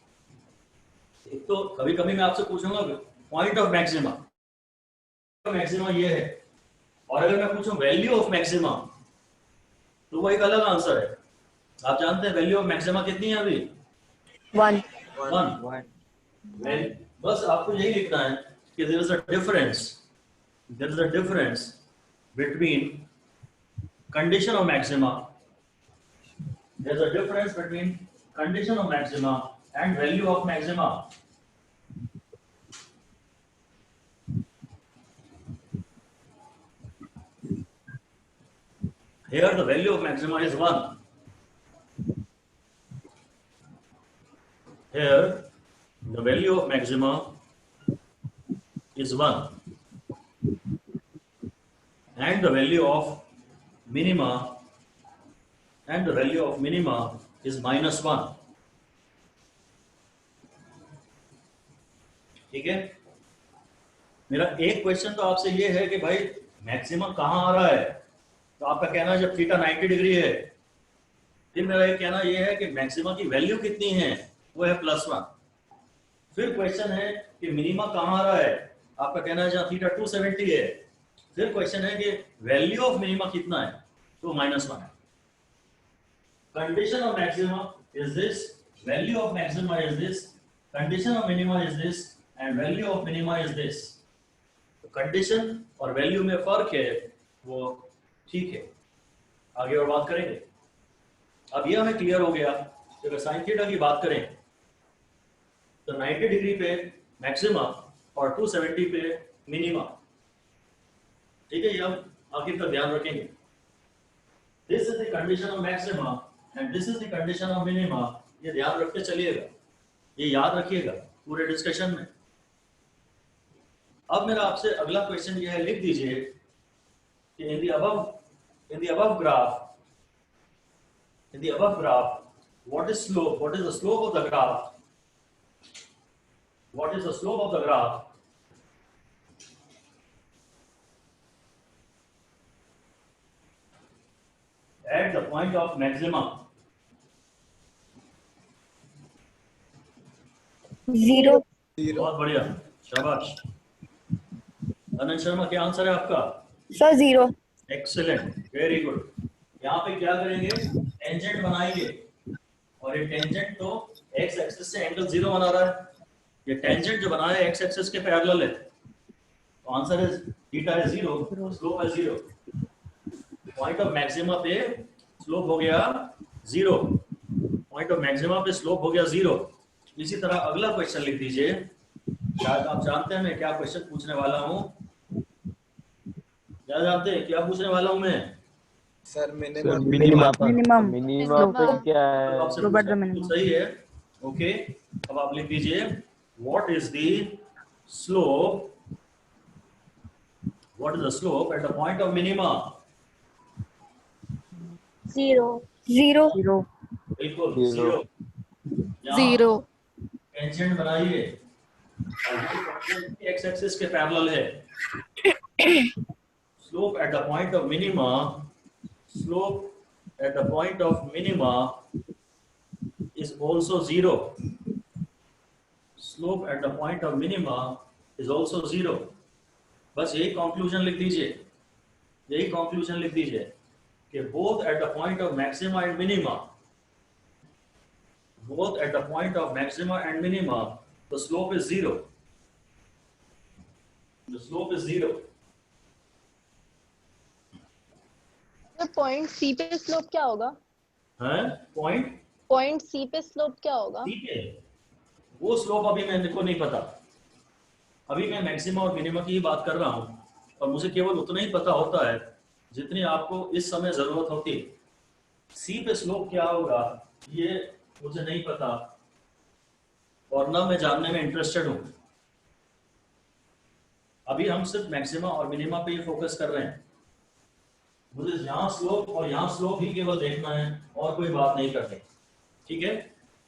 एक तो कभी कभी मैं आपसे पूछूंगा पॉइंट ऑफ मैक्सिमा, मैक्सिमा ये है, और अगर मैं पूछूं वैल्यू ऑफ मैक्सिमा तो वो एक अलग आंसर है. आप जानते हैं वैल्यू ऑफ मैक्सिमा कितनी है अभी? 1. 1. बस आपको यही लिखना है कि there is a difference between condition of maxima. There is a difference between condition of maxima and value of maxima. Here the value of maxima is 1. Here the value of maxima is 1 and the value of minima is -1. ठीक है, मेरा एक क्वेश्चन तो आपसे ये है कि भाई मैक्सिमम कहाँ आ रहा है, तो आपका कहना है जब थीटा 90 डिग्री है. फिर मेरा ये कहना ये है कि मैक्सिमम की वैल्यू कितनी है, वो है +1. फिर क्वेश्चन है कि मिनिमा कहाँ आ रहा है, आपका कहना है जहाँ थीटा 270 है. फिर क्वेश्चन है कि वैल्यू ऑफ मिनिमा कितना है, तो -1 है. Condition of maxima is this, value of maxima is this, condition of minima is this and value of minima is this. तो कंडीशन और वैल्यू में फर्क है, वो ठीक है, आगे और बात करेंगे. अब ये हमें क्लियर हो गया कि अगर साइन थीटा की बात करें तो 90 डिग्री पे मैक्सिमा और 270 पे मिनिमा. ठीक है, ये हम आखिर तक ध्यान रखेंगे. This is the condition of maxima and this is the condition of minima. ये ध्यान रखते चलिएगा, ये याद रखिएगा पूरे डिस्कशन में. अब मेरा आपसे अगला क्वेश्चन ये है, लिख दीजिए कि in the above graph what is the slope of the graph at the point of maxima. 0. बहुत बढ़िया, शाबाश. अनंत शर्मा, क्या आंसर है आपका? Sir, 0. Excellent, very good. यहाँ पे क्या करेंगे, टेंजेंट बनाएंगे, और ये टेंजेंट तो एक्स एक्सिस से एंगल 0 बना रहा है. ये टेंजेंट जो बना है एक्स एक्सिस के पैरेलल है, तो आंसर है थीटा है 0, स्लोप है 0. पॉइंट ऑफ मैक्सिमा पे स्लोप हो गया 0, पॉइंट ऑफ मैक्सिमा पे स्लोप हो गया 0. इसी तरह अगला क्वेश्चन लिख दीजिए. शायद आप जानते हैं मैं क्या क्वेश्चन पूछने वाला हूँ. क्या जानते हैं क्या पूछने वाला हूँ मैं? Sir minimum Minimum. मिनिमम पे क्या है? तो आपसे पूछा, तो सही है. ओके, अब आप लिख दीजिए what is the slope at the point of minima. 0. 0. बिल्कुल 0. 0. टेंजेंट बनाइए, एक्स एक्सिस के पैरेलल है. Slope at the point of minima is also 0. Slope at the point of minima is also 0. बस यही कंक्लूजन लिख दीजिए कि both at the point of maxima and minima, the slope is 0. तो पॉइंट सी पे स्लोप क्या होगा? है पॉइंट सी पे स्लोप क्या होगा? ठीक है, वो स्लोप अभी मेरे को नहीं पता. अभी मैं मैक्सिमा और मिनिमा की ही बात कर रहा हूँ, और मुझे केवल उतना ही पता होता है जितनी आपको इस समय जरूरत होती है। सी पे स्लोप क्या होगा ये मुझे नहीं पता, और ना मैं जानने में इंटरेस्टेड हूँ। अभी हम सिर्फ मैक्सिमा और मिनिमा पे ही फोकस कर रहे हैं। मुझे यहाँ स्लोप और यहाँ स्लोप ही केवल देखना है, और कोई बात नहीं करनी। ठीक है,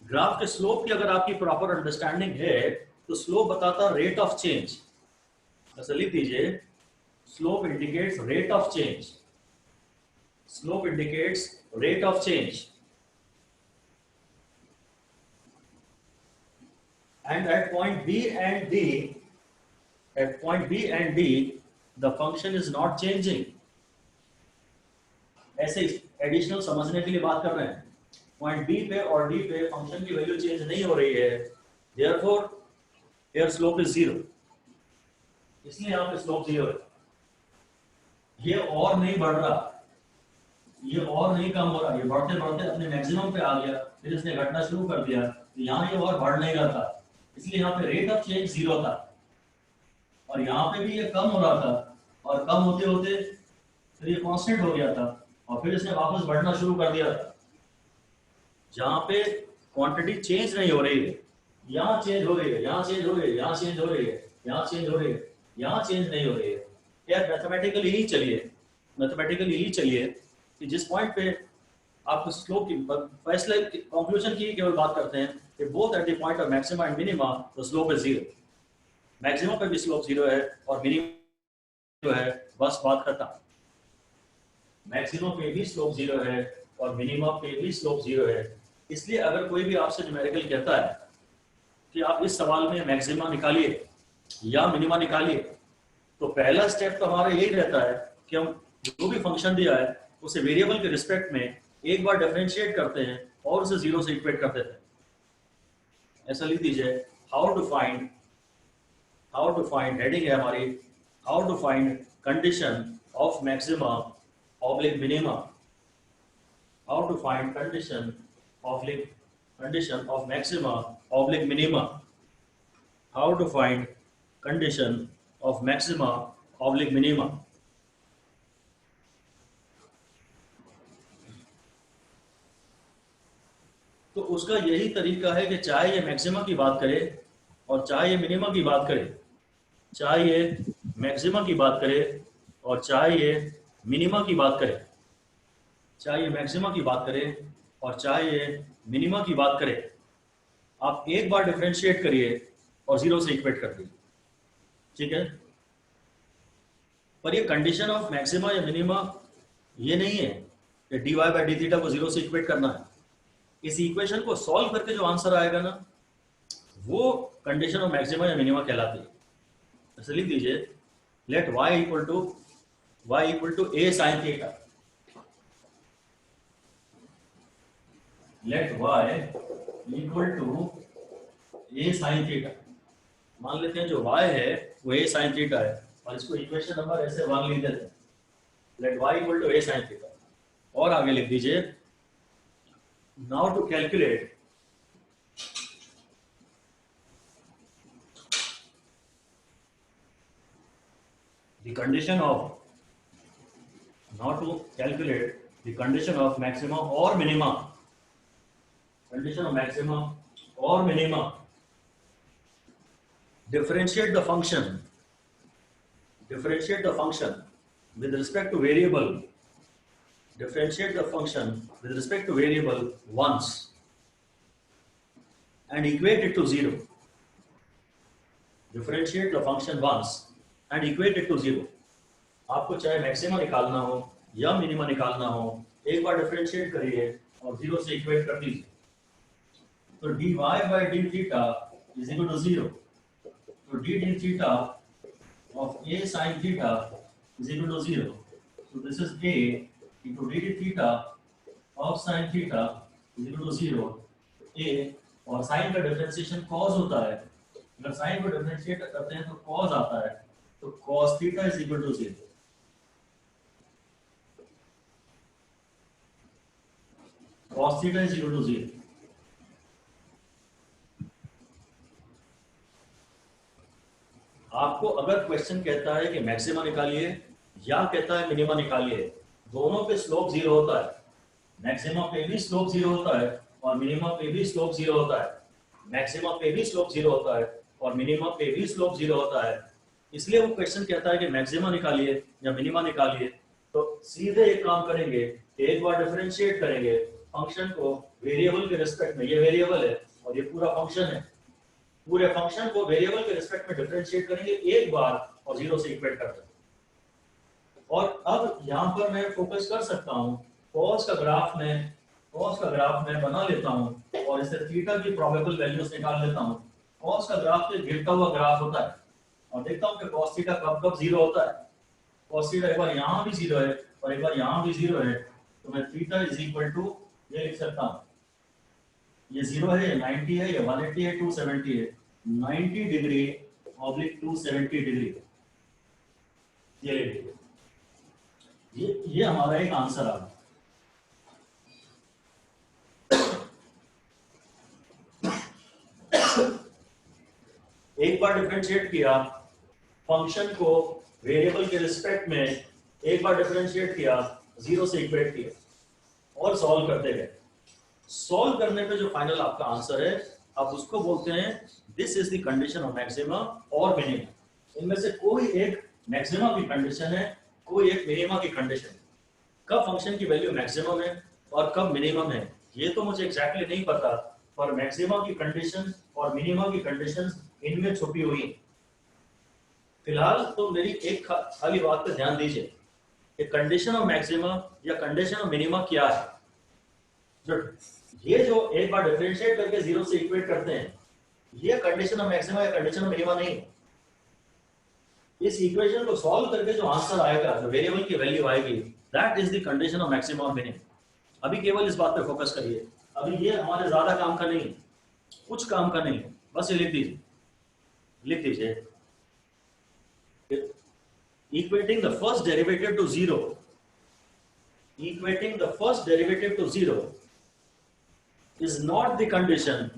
ग्राफ के स्लोप की अगर आपकी प्रॉपर अंडरस्टैंडिंग है तो स्लोप बताता रेट ऑफ चेंज। ऐसा लिख दीजिए, slope indicates rate of change. Slope indicates rate of change, and at point B and D, at point B and D, the function is not changing. ऐसे एडिशनल समझने के लिए बात कर रहे हैं। पॉइंट बी पे और डी पे फंक्शन की वैल्यू चेंज नहीं हो रही है, therefore here slope is 0, इसलिए यहाँ पे स्लोप 0 है। ये और नहीं बढ़ रहा, ये और नहीं कम हो रहा, ये बढ़ते बढ़ते अपने मैक्सिमम पे आ गया, फिर इसने घटना शुरू कर दिया, तो यहाँ ये और बढ़ नहीं रहा था, इसलिए यहाँ पे रेट ऑफ चेंज 0 था। और यहाँ पे भी ये कम हो रहा था, और कम होते होते फिर ये कांस्टेंट हो गया था, और फिर इसने वापस बढ़ना शुरू कर दिया था। जहाँ पे क्वांटिटी चेंज नहीं हो रही है, यहाँ चेंज हो रही है, यहाँ चेंज हो रही है, यहाँ चेंज हो रही है, यहाँ चेंज हो रही है, यहाँ चेंज नहीं हो रही है। यार मैथमेटिकली ही चलिए, मैथमेटिकली ही चलिए कि जिस पॉइंट पे आप स्लोप की फैसले कंक्लूजन की केवल बात करते हैं कि both at the point of maxima and minima the slope is 0। Maxima पे भी स्लोप 0 है और मिनिमा जो है, बस बात खत्म। मैक्सिमा पे भी स्लोप 0 है और मिनिमा पे भी स्लोप 0 है। इसलिए अगर कोई भी आपसे न्यूमेरिकल कहता है कि आप इस सवाल में मैक्सिमा निकालिए या मिनिमा निकालिए, तो पहला स्टेप तो हमारा यही रहता है कि हम जो भी फंक्शन दिया है उसे वेरिएबल के रिस्पेक्ट में एक बार डिफरेंशिएट करते हैं और उसे 0 से इक्वेट कर देते हैं। ऐसा लिख दीजिए, हाउ टू फाइंड हेडिंग है हमारी, how to find condition of maxima oblique minima, how to find condition of maxima oblique minima, how to find condition of maxima oblique minima. तो उसका यही तरीका है कि चाहे ये मैक्सिमा की बात करे और चाहे ये मिनिमा की बात करे, चाहे ये मैक्सिमा की बात करे और चाहे ये मिनिमा की बात करे, चाहे ये मैक्सिमा की बात करे और चाहे ये मिनिमा की बात करे, आप एक बार डिफरेंशिएट करिए और 0 से इक्वेट कर दीजिए। ठीक है, पर ये कंडीशन ऑफ मैक्सिमा या मिनिमा ये नहीं है कि dy बाई डी थीटा को 0 से इक्वेट करना है। इस इक्वेशन को सॉल्व करके जो आंसर आएगा ना, वो कंडीशन ऑफ मैक्सिमा या मिनिमा कहलाती है। ऐसे लिख दीजिए, let y equal to a sin theta, let y equal to a sin theta. मान लेते हैं जो y है वो a sin थीटा है, और इसको इक्वेशन नंबर ऐसे 1 लिख देते हैं, let y equal to a sin theta. और आगे लिख दीजिए, now to calculate the condition of maximum or minima, condition of maximum or minima, differentiate the function with respect to variable, differentiate the function with respect to variable once and equate it to 0. Differentiate the function once and equate it to 0. आपको चाहे मैक्सिमा निकालना हो या मिनिमा निकालना हो, एक बार डिफरेंशिएट करिए और 0 से इक्वेट कर दीजिए। तो dy by d theta is equal to 0. तो d theta of a sin theta is equal to 0. So this is a into d theta of sin theta is equal to 0. a और sin का डिफरेंशिएशन cos होता है, अगर sin को डिफरेंशिएट करते हैं तो cos आता है, तो cos theta is equal to 0. cos theta is equal to 0. आपको अगर क्वेश्चन कहता है कि मैक्सिमा निकालिए या कहता है मिनिमा निकालिए, दोनों पे स्लोप जीरो होता है। मैक्सिमा पे भी स्लोप जीरो होता है और मिनिमा पे भी स्लोप जीरो होता है। मैक्सिमा पे भी स्लोप जीरो होता है और मिनिमा पे भी स्लोप जीरो होता है। इसलिए वो क्वेश्चन कहता है कि मैक्सिमा निकालिए या मिनिमा निकालिए, तो सीधे एक काम करेंगे, एक बार डिफरेंशिएट करेंगे फंक्शन को वेरिएबल के रिस्पेक्ट में। ये वेरिएबल है और ये पूरा फंक्शन है। पूरे फंक्शन को वेरिएबल के रिस्पेक्ट में डिफरेंशिएट करेंगे एक बार और जीरो से इक्वेट कर देंगे। और अब यहाँ पर मैं फोकस कर सकता हूँ, कॉस का ग्राफ में बना लेता हूँ और इससे थीटा की प्रोबेबल वैल्यूज निकाल लेता हूँ। कॉस का ग्राफ तो गिरता हुआ ग्राफ होता है और देखता हूँ कि कॉस थीटा कब कब जीरो होता है। कॉस थीटा एक बार यहाँ भी जीरो है और एक बार यहाँ भी जीरो है, तो मैं थीटा इज इक्वल टू ये लिख सकता हूँ, ये 0 है, ये 90 है, ये 180 है, 270 है, 90 डिग्री ऑब्लिक 270 डिग्री, ये ले लीजिए। ये हमारा एक आंसर आ गया। एक बार डिफरेंशिएट किया फंक्शन को वेरिएबल के रिस्पेक्ट में, एक बार डिफरेंशिएट किया, जीरो से इक्वेट किया और सॉल्व करते गए। सॉल्व करने पे जो फाइनल आपका आंसर है, आप उसको बोलते हैं this is the condition of maxima और मिनिमा। इनमें से कोई एक मैक्सिमा की कंडीशन है, कोई एक मिनिमा की कंडीशन है। कब फंक्शन की वैल्यू मैक्सिमम है और कब मिनिमम है, ये तो मुझे एग्जैक्टली नहीं पता, पर मैक्सिमा की कंडीशन और मिनिमा की कंडीशन इनमें छुपी हुई है। फिलहाल तो मेरी एक खाली बात पे ध्यान दीजिए कि कंडीशन ऑफ मैक्सिमा या कंडीशन ऑफ मिनिमा क्या है। ये जो एक बार डिफरेंशिएट करके जीरो से इक्वेट करते हैं, ये कंडीशन ऑफ मैक्सिमा या कंडीशन ऑफ मिनिमा नहीं है। इस इक्वेशन को सॉल्व करके जो आंसर आएगा, जो वेरिएबल की वैल्यू आएगी, that is the condition of maxima और मिनिमा। अभी केवल इस बात पे फोकस करिए। अभी ये हमारे ज्यादा काम का नहीं है, कुछ काम का नहीं है, बस ये लिख दीजिए equating the first derivative to zero, equating the first derivative to zero is not the condition,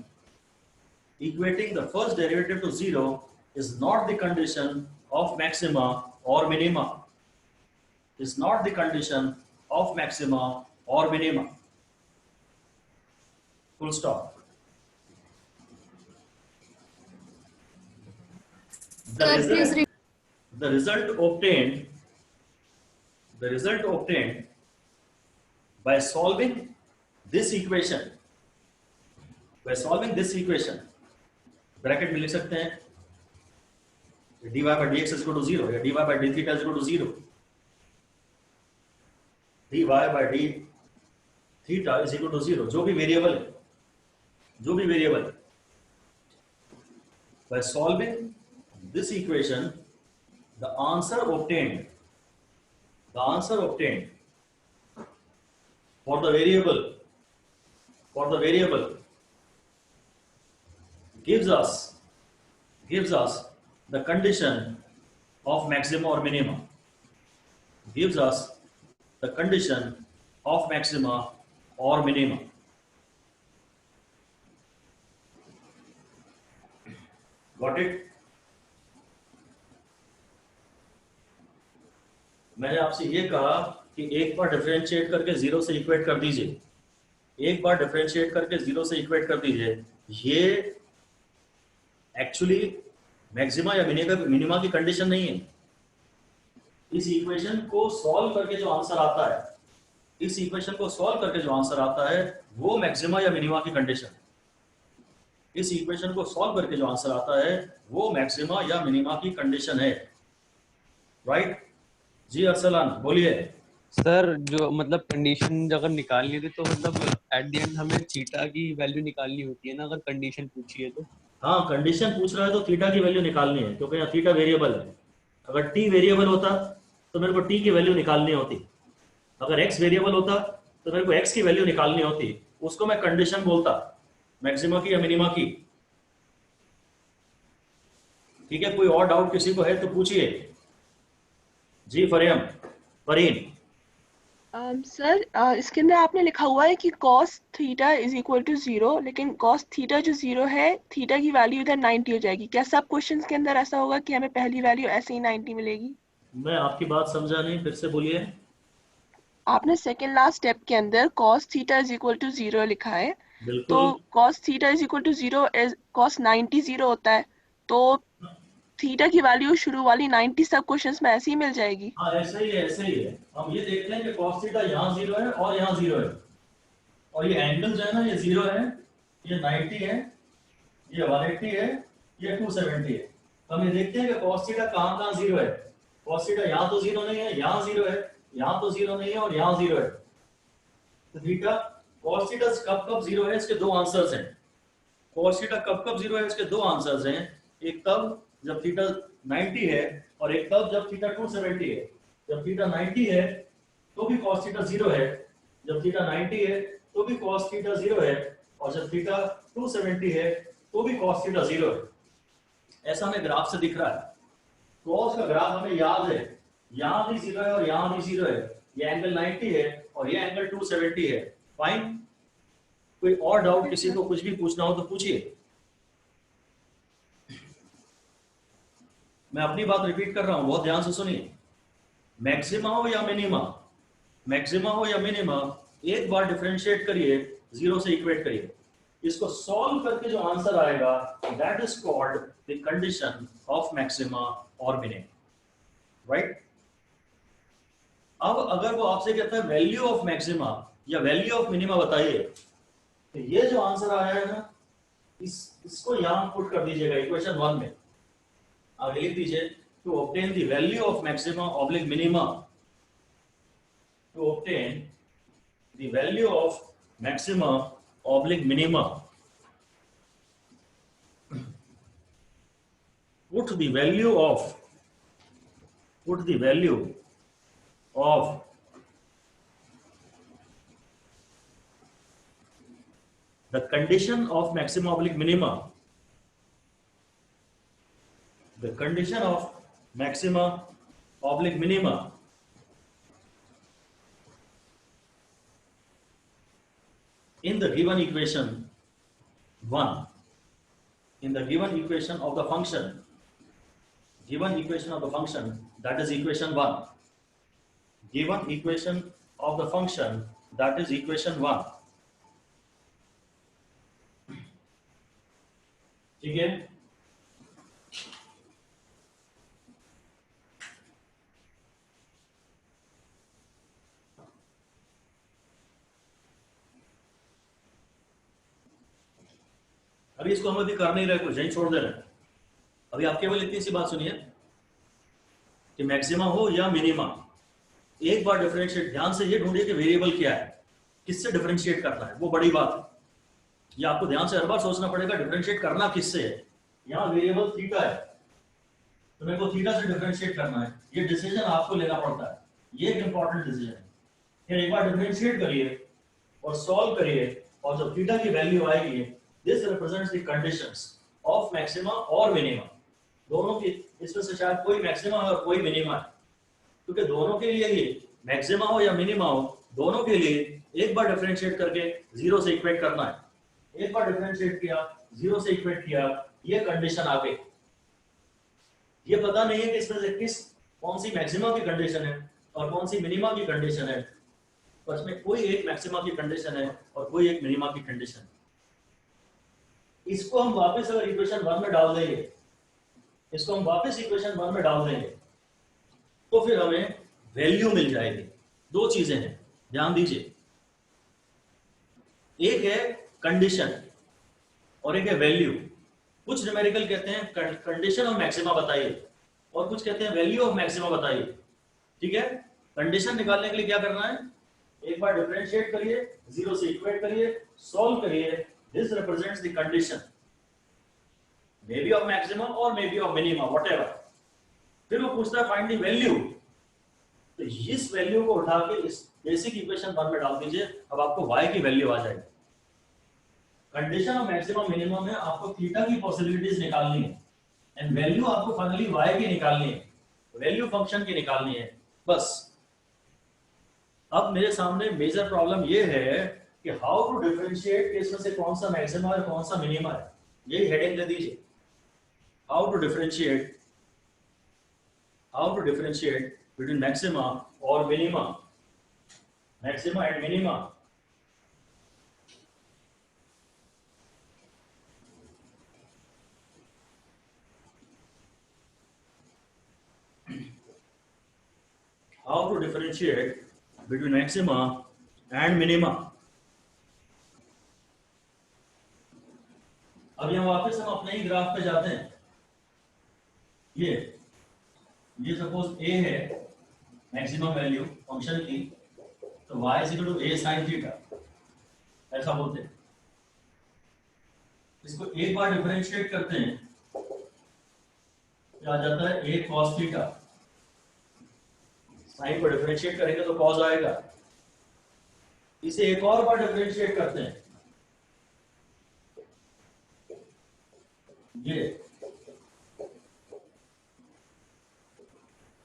equating the first derivative to zero is not the condition of maxima or minima, is not the condition of maxima or minima, full stop. The result obtained by solving this equation, bracket में लिख सकते हैं dy by dx is equal to 0 या dy by d theta is equal to 0, dy by d theta is equal to 0, जो भी वेरिएबल है, by solving this equation the answer obtained for the variable gives us the condition of maxima or minima, gives us the condition of maxima or minima. Got it? मैंने आपसे ये कहा कि एक बार डिफरेंशिएट करके जीरो से इक्वेट कर दीजिए, ये एक्चुअली मैक्सिमा या मिनिमा की कंडीशन नहीं है। इस इक्वेशन को सॉल्व करके जो आंसर आता है, वो मैक्सिमा या मिनिमा की कंडीशन है। इस इक्वेशन को सॉल्व करके जो आंसर आता है, वो मैक्सिमा या मिनिमा की कंडीशन है। राइट जी अरसलान, बोलिए। सर जो मतलब कंडीशन अगर निकालनी थी तो मतलब एट द एंड हमें थीटा की वैल्यू निकालनी होती है ना, अगर कंडीशन पूछी है तो। हाँ, कंडीशन पूछ रहा है तो थीटा की वैल्यू निकालनी है, क्योंकि यहाँ थीटा वेरिएबल है। अगर टी वेरिएबल होता तो मेरे को टी की वैल्यू निकालनी होती, अगर एक्स वेरिएबल होता तो मेरे को एक्स की वैल्यू निकालनी होती, उसको मैं कंडीशन बोलता, मैक्सिमा की या मिनिमा की। ठीक है, कोई और डाउट किसी को है तो पूछिए। जी फरीन। सर इसके अंदर आपने लिखा हुआ है कि cos theta is equal to 0, लेकिन cos थीटा जो 0 है, थीटा की वैल्यू इधर 90 हो जाएगी। क्या सब क्वेश्चंस के अंदर ऐसा होगा कि हमें पहली वैल्यू ऐसे ही 90 मिलेगी? मैं आपकी बात समझा नहीं, फिर से बोलिए। आपने सेकंड लास्ट स्टेप के अंदर cos theta is equal to 0 लिखा है, तो बिल्कुल। cos theta is equal to 0 cos 90 0 होता है, तो थीटा की वैल्यू शुरू वाली 90 सब क्वेश्चंस में ऐसे ही मिल जाएगी। हाँ ऐसे ही है, ऐसे ही है। हम ये देखते हैं कि cos थीटा यहाँ 0 है और यहाँ 0 है, और ये एंगल जो है ना, ये 0 है, ये 90 है, ये 180 है, ये 270 है। हम ये देखते हैं कि cos थीटा कहाँ कहाँ 0 है। cos थीटा यहाँ तो 0 नहीं है, यहाँ 0 है, यहाँ तो 0 नहीं है, और यहाँ 0 है। तो थीटा cos थीटा कब कब 0 है, इसके दो आंसर्स हैं। cos थीटा कब कब 0 है, इसके दो आंसर्स हैं। एक तब जब थीटा 90 है, और एक तब जब थीटा 270 है। जब थीटा 90 है तो भी cos थीटा 0 है, जब थीटा 90 है तो भी cos थीटा 0 है, और जब थीटा 270 है तो भी cos थीटा 0 है। ऐसा हमें ग्राफ से दिख रहा है। cos का ग्राफ हमें याद है, यहाँ भी 0 है और यहाँ भी 0 है। ये एंगल 90 है और ये एंगल 270 है। फाइन। कोई और डाउट, किसी को कुछ भी पूछना हो तो पूछिए। मैं अपनी बात रिपीट कर रहा हूं, बहुत ध्यान से सुनिए। मैक्सिमा हो या मिनिमा, मैक्सिमा हो या मिनिमा, एक बार डिफरेंशिएट करिए, 0 से इक्वेट करिए। इसको सॉल्व करके जो आंसर आएगा, that is called the condition of maxima और मिनिमा। राइट। अब अगर वो आपसे कहता है वैल्यू ऑफ मैक्सिमा या वैल्यू ऑफ मिनिमा बताइए, तो ये जो आंसर आया है ना, इसको यहां पुट कर दीजिएगा इक्वेशन 1 में। आगे लिख दीजिए, to obtain the value of maxima oblique minima, to obtain the value of maxima oblique minima, put the value of the condition of maxima oblique minima, the condition of maxima oblique minima in the given equation 1, in the given equation of the function, given equation of the function, that is equation 1, given equation of the function, that is equation 1. ठीक है। अभी इसको हम अभी कर नहीं रहे, कुछ यहीं छोड़ दे रहे हैं। अभी आप केवल इतनी सी बात सुनिए कि मैक्सिमा हो या मिनिमा, एक बार डिफरेंशिएट, ध्यान से ये ढूंढिए कि वेरिएबल क्या है, किससे डिफरेंशिएट करना है, वो बड़ी बात है। ये आपको ध्यान से हर बार सोचना पड़ेगा, डिफरेंशिएट करना किससे है। यहाँ वेरिएबल थीटा है, तो मेरे को थीटा से डिफरेंशिएट करना है। ये डिसीजन आपको लेना पड़ता है, ये एक इंपॉर्टेंट डिसीजन है। फिर एक बार डिफरेंशिएट करिए और सॉल्व करिए, और जब थीटा की वैल्यू आएगी, this represents the conditions of maxima और मिनिमा। दोनों की, इसमें से शायद कोई मैक्सिमा है और कोई मिनिमा है, क्योंकि दोनों के लिए ही मैक्सिमा हो या मिनिमा हो, दोनों के लिए एक बार डिफरेंशिएट करके 0 से इक्वेट करना है। एक बार डिफरेंशिएट किया, 0 से इक्वेट किया, ये कंडीशन आ गई। ये पता नहीं है कि इसमें से कौन सी मैक्सिमा की कंडीशन है और कौन सी मिनिमा की कंडीशन है, पर इसमें कोई एक मैक्सिमा की कंडीशन है और कोई एक मिनिमा की कंडीशन है। इसको हम वापस अगर इक्वेशन 1 में डाल देंगे, इसको हम वापस इक्वेशन 1 में डाल देंगे, तो फिर हमें वैल्यू मिल जाएगी। दो चीजें हैं, ध्यान दीजिए, एक है कंडीशन और एक है वैल्यू। कुछ न्यूमेरिकल कहते हैं कंडीशन ऑफ मैक्सिमा बताइए, और कुछ कहते हैं वैल्यू ऑफ मैक्सिमा बताइए। ठीक है। कंडीशन निकालने के लिए क्या करना है, एक बार डिफरेंशिएट करिए, 0 से इक्वेट करिए, सॉल्व करिए, this represents the condition may be of maxima और may be of minima, whatever. फिर वो पूछता है फाइंड द वैल्यू, तो इस वैल्यू को उठा के इस बेसिक इक्वेशन 1 में डाल दीजिए। अब आपको y की वैल्यू आ जाएगी। कंडीशन ऑफ मैक्सिमम मिनिमम में आपको थीटा की पॉसिबिलिटीज निकालनी है, एंड वैल्यू आपको फाइनली y की निकालनी है, वैल्यू फंक्शन की निकालनी है, बस। अब मेरे सामने मेजर प्रॉब्लम ये है कि हाउ टू डिफरेंशिएट कि इसमें से कौन सा मैक्सिमा है कौन सा मिनिमा है, यही हेडिंग दे दीजिए। How to differentiate between maxima और minima, maxima and minima. How to differentiate between maxima and minima। अब यहाँ वापस हम अपने ही ग्राफ पे जाते हैं। ये सपोज a है मैक्सिमम वैल्यू फंक्शन की, तो y is equal to a sin theta, ऐसा बोलते हैं। इसको एक बार डिफरेंशिएट करते हैं, क्या आ जाता है a cos थीटा। साइन को डिफरेंशिएट करेंगे तो कॉस आएगा। इसे एक और बार डिफरेंशिएट करते हैं, ये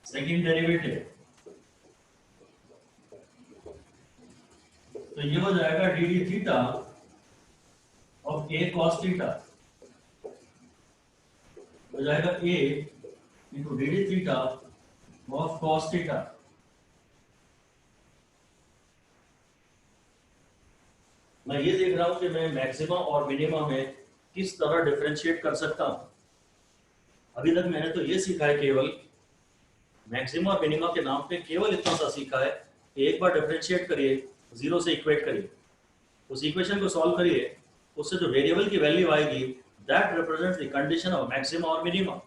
सेकंड डेरिवेटिव, तो ये हो जाएगा d d theta of a cos theta, हो जाएगा a into d d theta of cos theta. मैं ये देख रहा हूं कि मैं मैक्सिमा और मिनिमा में किस तरह डिफरेंशिएट कर सकता हूं। अभी तक मैंने तो ये सीखा है, केवल मैक्सिमा और मिनिमा के नाम पे केवल इतना सा सीखा है कि एक बार डिफरेंशिएट करिए, जीरो से इक्वेट करिए, उस इक्वेशन को सॉल्व करिए, उससे जो वेरिएबल की वैल्यू आएगी that represents the condition of maxima और मिनिमा।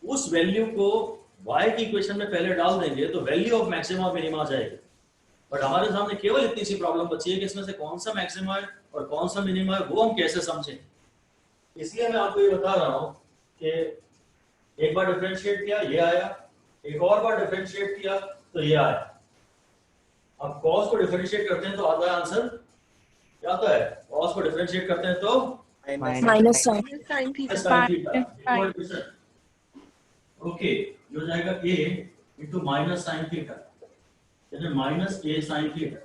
उस वैल्यू को y की इक्वेशन में पहले डाल देंगे तो वैल्यू ऑफ मैक्सिमा और मिनिमा आ जाएगी। बट हमारे सामने केवल इतनी सी प्रॉब्लम बची है कि इसमें से कौन सा मैक्सिमा है और कौन सा मिनिमा है, वो हम कैसे समझें। इसलिए मैं आपको ये बता रहा हूं कि एक बार डिफरेंशिएट किया ये आया, एक और बार डिफरेंशिएट किया तो ये आया। अब cos को डिफरेंशिएट करते हैं तो आता है आंसर क्या आता है, cos को डिफरेंशिएट करते हैं तो minus sin theta. sin theta. Okay, ये हो जाएगा a into minus sine theta, minus a sine theta,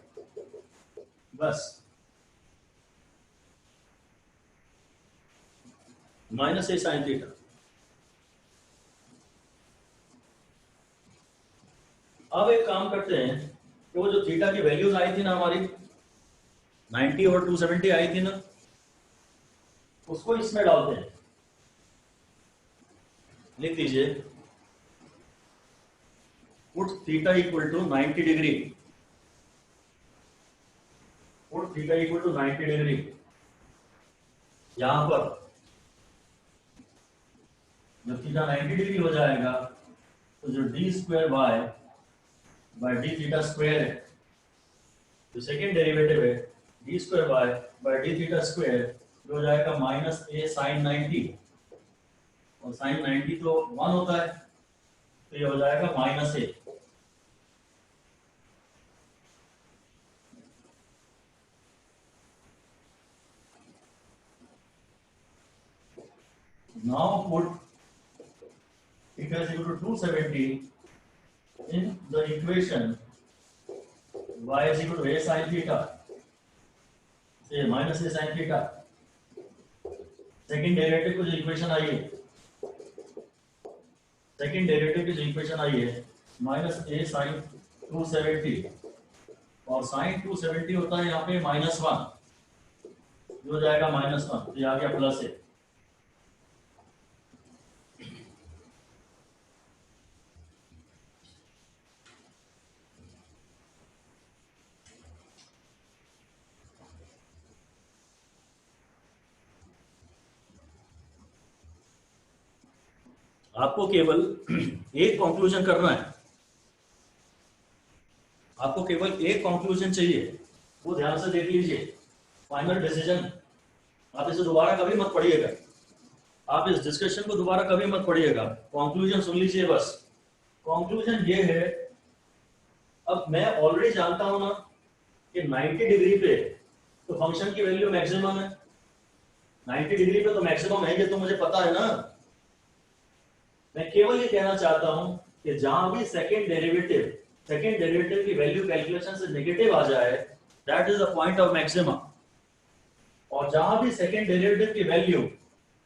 बस माइनस a साइन थीटा। अब एक काम करते हैं कि वो जो थीटा की वैल्यूज आई थी ना हमारी 90 और 270 आई थी ना, उसको इसमें डालते हैं। लिख लीजिए put theta equal to 90 degree, put theta equal to 90 degree. यहां पर जब थीटा 90 डिग्री हो जाएगा तो जो d square y by d theta square है, जो सेकेंड डेरिवेटिव है d square y by d theta square, जो हो जाएगा माइनस ए साइन 90, और साइन 90 तो 1 होता है, तो ये हो जाएगा minus A. Now put theta is equal to 270 in the equation y is equal to a sin theta, say minus a sin theta। Second derivative की जो इक्वेशन आई है, सेकेंड डेरिवेटिव की जो इक्वेशन आई है माइनस ए साइन 270, और साइन 270 होता है यहाँ पे -1, जो हो जाएगा -1, तो ये आ गया प्लस ए। आपको केवल एक कंक्लूजन करना है, आपको केवल एक कंक्लूजन चाहिए, वो ध्यान से देख लीजिए। फाइनल डिसीजन आप इसे दोबारा कभी मत पढ़िएगा, आप इस डिस्कशन को दोबारा कभी मत पढ़िएगा, कंक्लूजन सुन लीजिए बस। कंक्लूजन ये है, अब मैं ऑलरेडी जानता हूं ना कि 90 डिग्री पे तो फंक्शन की वैल्यू मैक्सिमम है, 90 डिग्री पे तो मैक्सिमम है, ये तो मुझे पता है ना। मैं केवल ये कहना चाहता हूं कि जहां भी सेकेंड डेरिवेटिव सेकेंड डेरिवेटिव की वैल्यू कैलकुलेशन से नेगेटिव आ जाए, that is the point of maximum. और जहां भी सेकेंड डेरिवेटिव की वैल्यू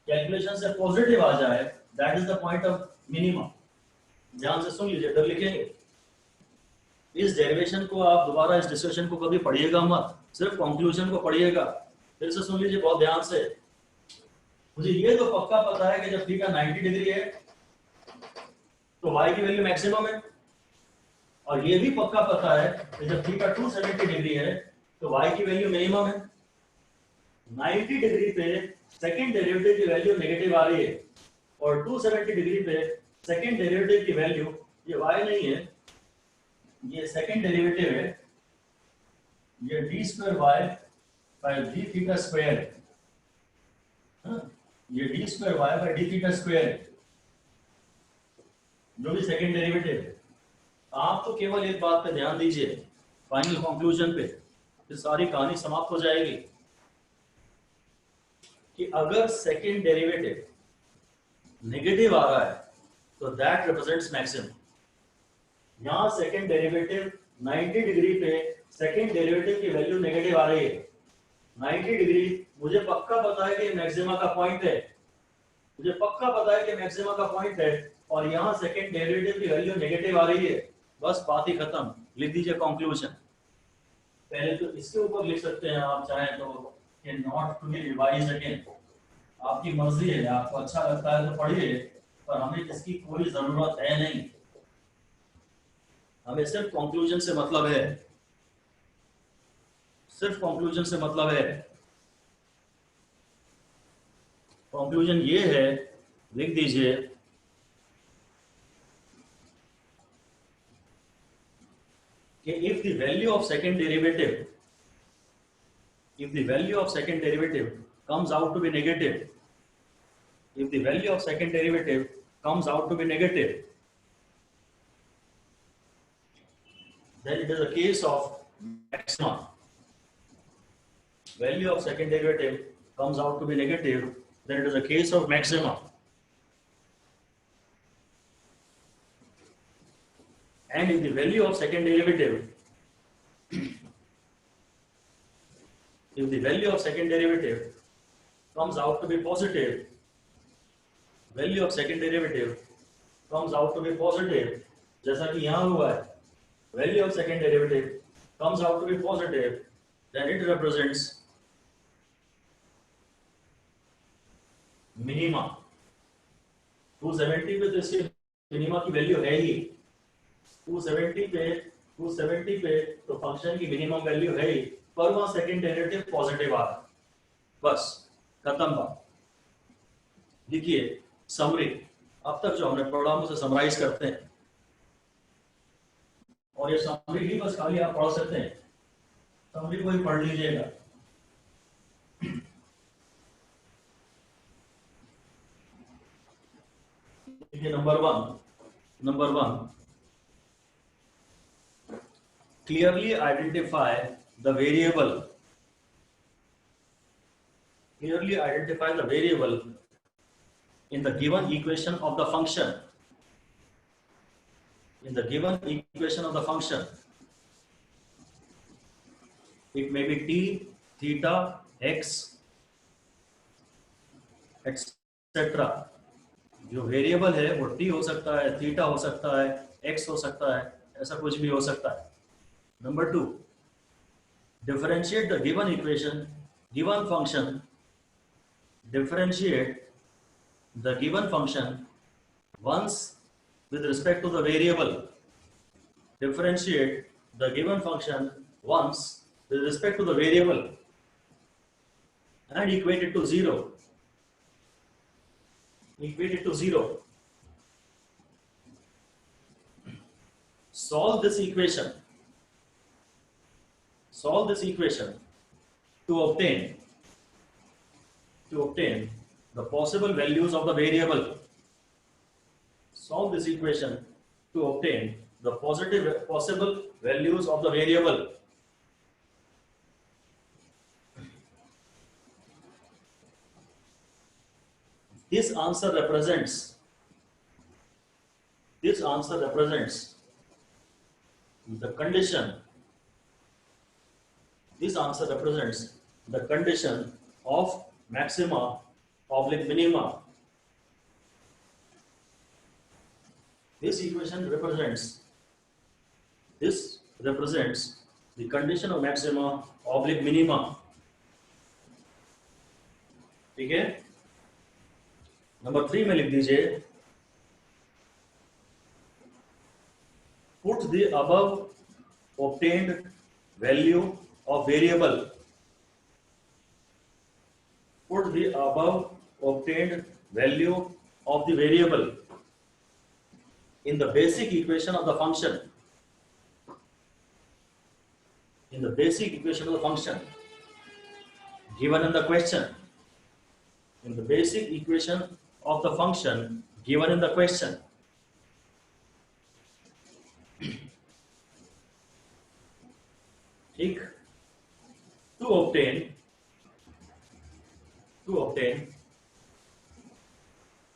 कैलकुलेशन से पॉजिटिव आ जाए, that is the point of minimum. ध्यान से सुन लीजिए, इधर लिखेंगे। इस डेरिवेशन को आप दोबारा इस डिस्कशन को कभी पढ़िएगा मत, सिर्फ कंक्लूजन को पढ़िएगा। फिर से सुन लीजिए बहुत ध्यान से। मुझे ये तो पक्का पता है कि जब थीटा 90 डिग्री है तो y की वैल्यू मैक्सिमम है, और ये भी पक्का पता है कि जब थीटा 270 डिग्री है तो y की वैल्यू मिनिमम है। 90 डिग्री पे सेकंड डेरिवेटिव की वैल्यू नेगेटिव आ रही है, और 270 डिग्री पे सेकंड डेरिवेटिव की वैल्यू, ये y नहीं है, ये सेकंड डेरिवेटिव है, ये d square y by d theta square है। हाँ, ये d square y by d theta square है, जो भी सेकंड डेरिवेटिव है। आप तो केवल एक बात पे ध्यान दीजिए, फाइनल कंक्लूजन पे, फिर सारी कहानी समाप्त हो जाएगी कि अगर सेकंड डेरिवेटिव नेगेटिव आ रहा है तो दैट रिप्रेजेंट्स मैक्सिमम। यहां सेकंड डेरिवेटिव 90 डिग्री पे सेकंड डेरिवेटिव की वैल्यू नेगेटिव आ रही है। 90 डिग्री मुझे पक्का पता है कि मैक्सिमा का पॉइंट है, मुझे पक्का पता है कि मैक्सिमा का पॉइंट है, और यहाँ सेकंड डेरिवेटिव की वैल्यू नेगेटिव आ रही है। बस बात ही खत्म, लिख दीजिए कंक्लूजन। पहले तो इसके ऊपर लिख सकते हैं आप चाहें तो, कि not to be revise again. आपकी मर्जी है, आपको अच्छा लगता है तो पढ़िए, पर हमें इसकी कोई जरूरत है नहीं। हमें सिर्फ कंक्लूजन से मतलब है, सिर्फ कंक्लूजन से मतलब है। कंक्लूजन ये है, लिख दीजिए, कि if the value of second derivative comes out to be negative, if the value of second derivative comes out to be negative, then it is a case of maximum. Value of second derivative comes out to be negative, then it is a case of maximum. And if the value of second derivative, if the value of second derivative comes out to be positive, value of second derivative comes out to be positive, जैसा कि यहाँ हुआ है, value of second derivative comes out to be positive, then it represents minima. 270 पे तो इसके मिनिमा की वैल्यू है ही, 270 पे तो फंक्शन की मिनिमम वैल्यू है ही, पर वहां सेकंड डेरिवेटिव पॉजिटिव आ रहा है। बस खत्म बात। लिखिए समरी, अब तक जो हमने पढ़ा उसे समराइज करते हैं, और ये समरी ही बस खाली आप पढ़ सकते हैं, समरी को ही पढ़ लीजिएगा। Number one, clearly identify the variable. Clearly identify the variable in the given equation of the function. In the given equation of the function, it may be t, theta, x, etc. जो वेरिएबल है वो t हो सकता है, थीटा हो सकता है, x हो सकता है, ऐसा कुछ भी हो सकता है। Number 2, differentiate the given equation, given function, differentiate the given function once with respect to the variable. Differentiate the given function once with respect to the variable and equate it to 0. Equate it to 0. Solve this equation. Solve this equation to obtain the possible values of the variable. Solve this equation to obtain the possible values of the variable. This answer represents the condition, this answer represents the condition of maxima oblique minima. This equation represents the condition of maxima oblique minima. ठीक है, नंबर 3 में लिख दीजिए, put the above obtained value of variable, put the above obtained value of the variable in the basic equation of the function, in the basic equation of the function given in the question, in the basic equation of the function given in the question. ठीक, to obtain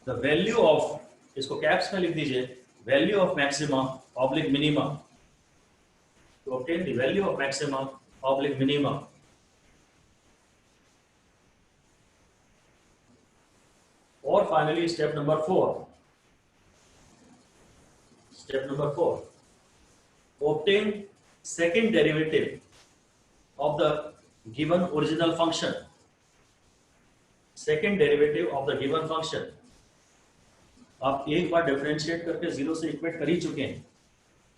the value of, इसको कैप्स में लिख दीजिए, value of maxima oblique minima, to obtain the value of maxima oblique minima. Or finally step number 4, obtain second derivative of the given original function, second derivative of the given function. आप एक बार डिफरेंशिएट करके 0 से इक्वेट कर ही चुके हैं,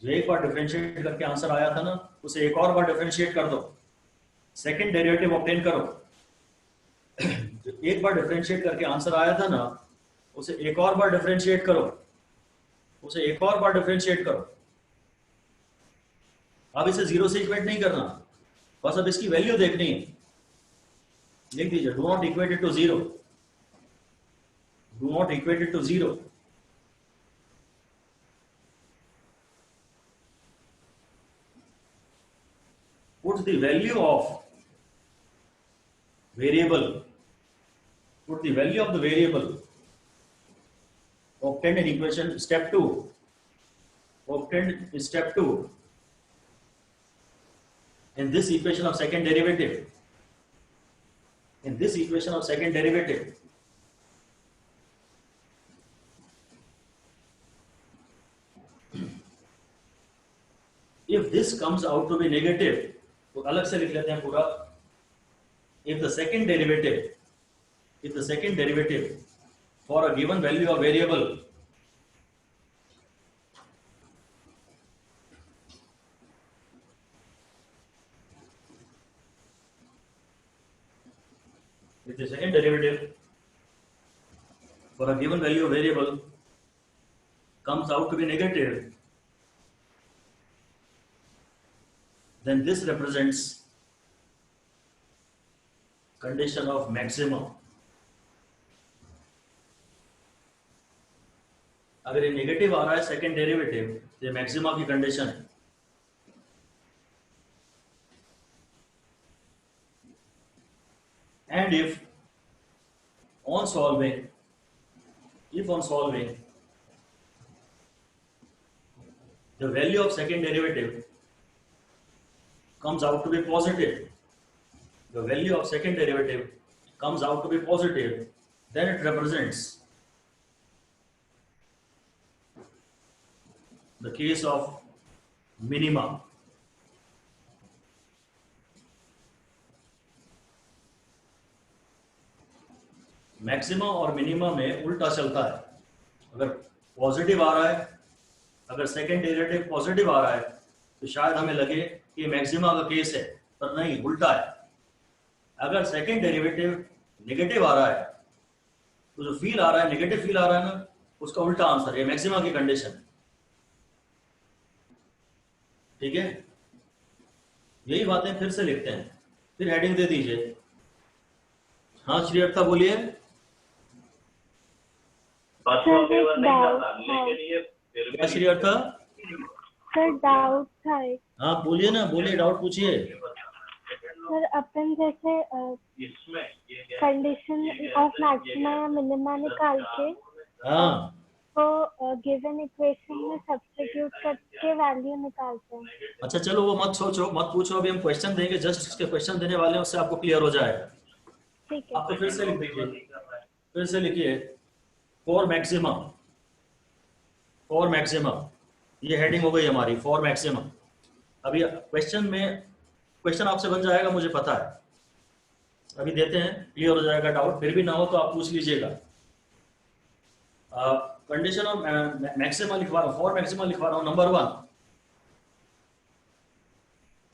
जो एक बार डिफरेंशिएट करके आंसर आया था ना, उसे एक और बार डिफरेंशिएट कर दो, सेकंड डेरिवेटिव ऑब्टेन करो। जो एक बार डिफरेंशिएट करके आंसर आया था ना, उसे एक और बार डिफरेंशिएट करो, उसे एक और बार डिफरेंशिएट करो। अब इसे 0 से इक्वेट नहीं करना, बस अब इसकी वैल्यू देखनी है। लिख दीजिए, do not equate it to 0, do not equate it to 0। Put the value of variable, put the value of the variable obtained in equation step 2, obtained in step 2 in this equation of second derivative, in this equation of second derivative. If this comes out to be negative, तो अलग से लिख लेते हैं पूरा। If the second derivative for a given value of variable comes out to be negative, then this represents condition of maximum. अगर ये नेगेटिव आ रहा है सेकेंड डेरिवेटिव, तो ये मैक्सिमा की कंडीशन है। And if on solving the value of second derivative comes out to be positive, the value of second derivative comes out to be positive, then it represents the case of minima. Maxima और मिनिमा में उल्टा चलता है। अगर पॉजिटिव आ रहा है, अगर सेकेंड डेरिवेटिव पॉजिटिव आ रहा है, तो शायद हमें लगे कि मैक्सिमा का केस है, पर नहीं, उल्टा है। अगर सेकेंड डेरिवेटिव नेगेटिव आ रहा है, तो जो फील आ रहा है, नेगेटिव फील आ रहा है ना, उसका उल्टा आंसर है मैक्सिमा की कंडीशन। ठीक है, यही बातें फिर से लिखते हैं, फिर हेडिंग दे दीजिए। हाँ श्रीअर्था बोलिए। क्या श्रीअर्था? सर डाउट था एक। हाँ बोलिए ना, बोलिए, डाउट पूछिए। सर अपन जैसे कंडीशन ऑफ मैक्सिमा या मिनिमा निकाल के हाँ तो गिवन इक्वेशन में सब्स्टिट्यूट करके वैल्यू निकालते हैं। अच्छा चलो वो मत सोचो, मत पूछो, अभी हम क्वेश्चन देंगे, जस्ट उसके क्वेश्चन देने वाले हैं, उससे आपको क्लियर हो जाएगा। ठीक है। आप तो फिर से लिख दीजिए, फिर से लिखिए फॉर मैक्सिमम, फॉर मैक्सिमम, ये हेडिंग हो गई हमारी फॉर मैक्सिमम। अभी क्वेश्चन में क्वेश्चन आपसे बन जाएगा, मुझे पता है, अभी देते हैं, क्लियर हो जाएगा डाउट, फिर भी ना हो तो आप पूछ लीजिएगा। कंडीशन ऑफ मैक्सिमा लिखवा रहा हूँ, फॉर मैक्सिमा लिखवा रहा हूँ। Number 1,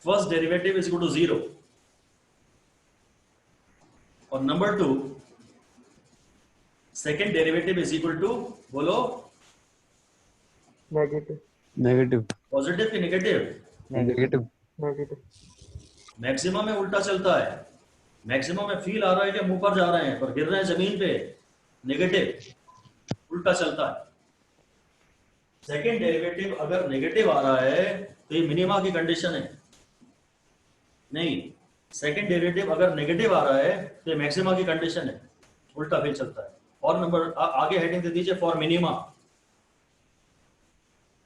first derivative is equal to 0, और number 2, second derivative is equal to, बोलो नेगेटिव। नेगेटिव। पॉजिटिव की नेगेटिव? नेगेटिव। नेगेटिव। मैक्सिमम में उल्टा चलता है, मैक्सिमम में फील आ रहा है कि हम ऊपर जा रहे हैं पर गिर रहे हैं जमीन पे, नेगेटिव, उल्टा चलता है। सेकेंड डेरिवेटिव अगर नेगेटिव आ रहा है तो ये मिनिमा की कंडीशन है, नहीं, सेकेंड डेरिवेटिव अगर नेगेटिव आ रहा है तो ये मैक्सिमा की कंडीशन है, उल्टा फील चलता है। और नंबर आगे हेडिंग दे दीजिए फॉर मिनिमा,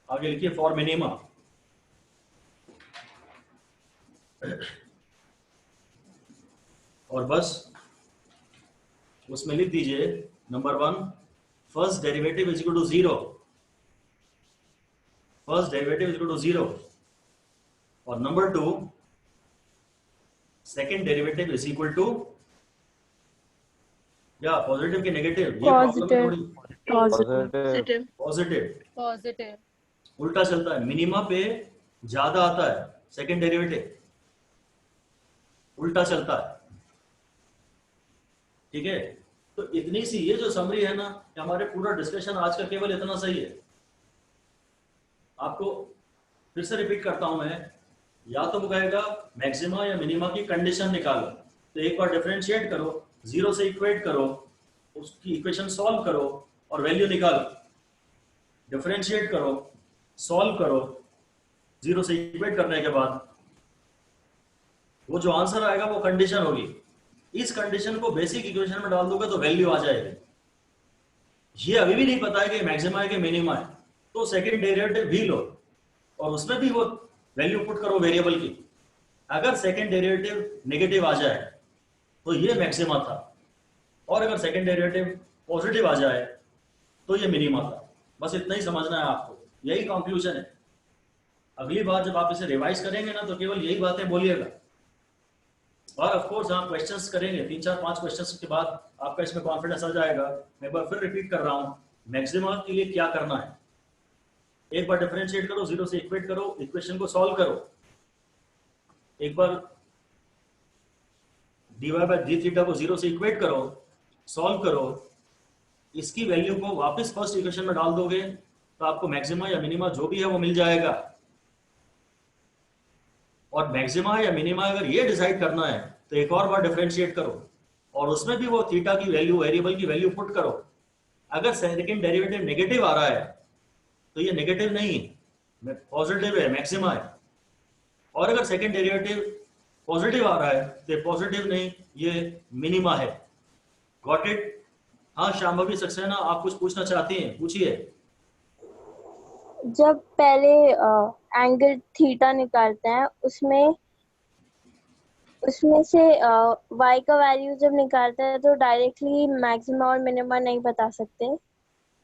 आगे लिखिए फॉर मिनिमा। और बस उसमें लिख दीजिए number 1, first derivative is equal to 0, first derivative is equal to 0, और number 2, second derivative is equal to, या पॉजिटिव की नेगेटिव, ये प्रॉब्लम है थोड़ी। पॉजिटिव। Positive, positive. उल्टा चलता है, मिनिमा पे ज्यादा आता है सेकेंड डेरिवेटिव, उल्टा चलता है, ठीक है। तो इतनी सी ये जो समरी है ना, कि हमारे पूरा डिस्कशन आज का केवल इतना सही है। आपको फिर से रिपीट करता हूं मैं, या तो वो कहेगा मैक्सिमा या मिनिमा की कंडीशन निकालो, तो एक बार डिफरेंशिएट करो, 0 से इक्वेट करो, उसकी इक्वेशन सॉल्व करो और वैल्यू निकालो। डिफरेंशिएट करो, सॉल्व करो, 0 से इक्वेट करने के बाद वो जो आंसर आएगा वो कंडीशन होगी। इस कंडीशन को बेसिक इक्वेशन में डाल दोगे तो वैल्यू आ जाएगी। ये अभी भी नहीं पता है कि मैक्सिमा है कि मिनिमा है, तो सेकंड डेरिवेटिव भी लो और उसमें भी वो वैल्यू पुट करो वेरिएबल की। अगर सेकंड डेरिवेटिव नेगेटिव आ जाए तो ये मैक्सिमा था, और अगर सेकंड डेरिवेटिव पॉजिटिव आ जाए तो ये मिनिमा था। बस इतना ही समझना है आपको, यही कंक्लूजन है। अगली बार जब आप इसे रिवाइज करेंगे ना तो केवल यही बातें बोलिएगा, और ऑफ कोर्स आप क्वेश्चंस करेंगे, 3 4 5 क्वेश्चंस के बाद आपका इसमें कॉन्फिडेंस आ जाएगा। मैं एक बार फिर रिपीट कर रहा हूं, मैक्सिमा के लिए क्या करना है, एक बार डिफरेंशिएट करो, 0 से इक्वेट करो, इक्वेशन को सॉल्व करो, एक बार dy बाय डी थीटा को 0 से इक्वेट करो, सॉल्व करो, इसकी वैल्यू को वापस फर्स्ट इक्वेशन में डाल दोगे तो आपको मैक्सिमा या मिनिमा जो भी है वो मिल जाएगा। और मैक्सिमा या मिनिमा अगर ये डिसाइड करना है तो एक और बार डिफरेंशिएट करो और उसमें भी वो थीटा की वैल्यू, वेरिएबल की वैल्यू पुट करो। अगर सेकंड डेरिवेटिव नेगेटिव आ रहा है तो ये नेगेटिव नहीं है, पॉजिटिव है, मैक्सिमा है। और अगर सेकंड डेरिवेटिव पॉजिटिव आ रहा है तो ये पॉजिटिव नहीं, ये मिनिमा है। Got it? हाँ शांभवी सक्सेना, आप कुछ पूछना चाहती हैं, पूछिए। जब पहले एंगल थीटा निकालते हैं उसमें से y का वैल्यू जब निकालते हैं तो डायरेक्टली मैक्सिमा और मिनिमा नहीं बता सकते?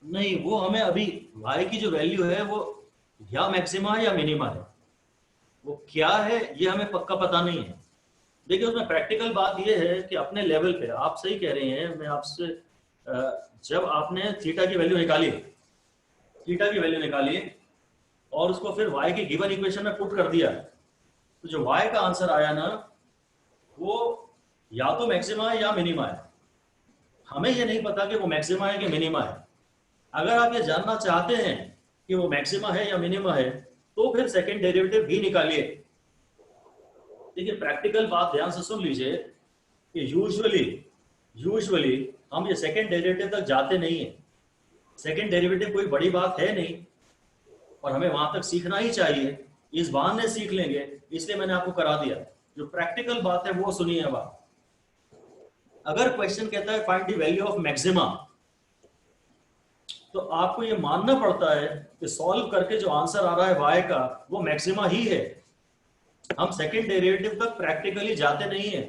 नहीं, वो हमें अभी y की जो वैल्यू है वो या मैक्सिमा है या मिनिमा है, वो क्या है ये हमें पक्का पता नहीं है। देखिए उसमें प्रैक्टिकल बात ये है कि अपने लेवल पे आप सही कह रहे हैं। मैं आपसे जब आपने थीटा की वैल्यू निकाली, थीटा की वैल्यू निकाली और उसको फिर y की गिवन इक्वेशन में पुट कर दिया, तो जो y का आंसर आया ना वो या तो मैक्सिमा है या मिनिमा है। हमें ये नहीं पता कि वो मैक्सिमा है कि मिनिमा है। अगर आप ये जानना चाहते हैं कि वो मैक्सिमा है या मिनिमा है तो फिर सेकंड डेरिवेटिव भी निकालिए। देखिए प्रैक्टिकल बात ध्यान से सुन लीजिए कि यूजुअली हम ये सेकंड डेरिवेटिव तक जाते नहीं है। सेकंड डेरिवेटिव कोई बड़ी बात है नहीं और हमें वहां तक सीखना ही चाहिए, इस बहाने सीख लेंगे, इसलिए मैंने आपको करा दिया। जो प्रैक्टिकल बात है वो सुनिए। अब अगर क्वेश्चन कहता है find the value of maxima, तो आपको ये मानना पड़ता है कि सॉल्व करके जो आंसर आ रहा है y का वो मैक्सिमा ही है। हम सेकंड डेरिवेटिव तक प्रैक्टिकली जाते नहीं है।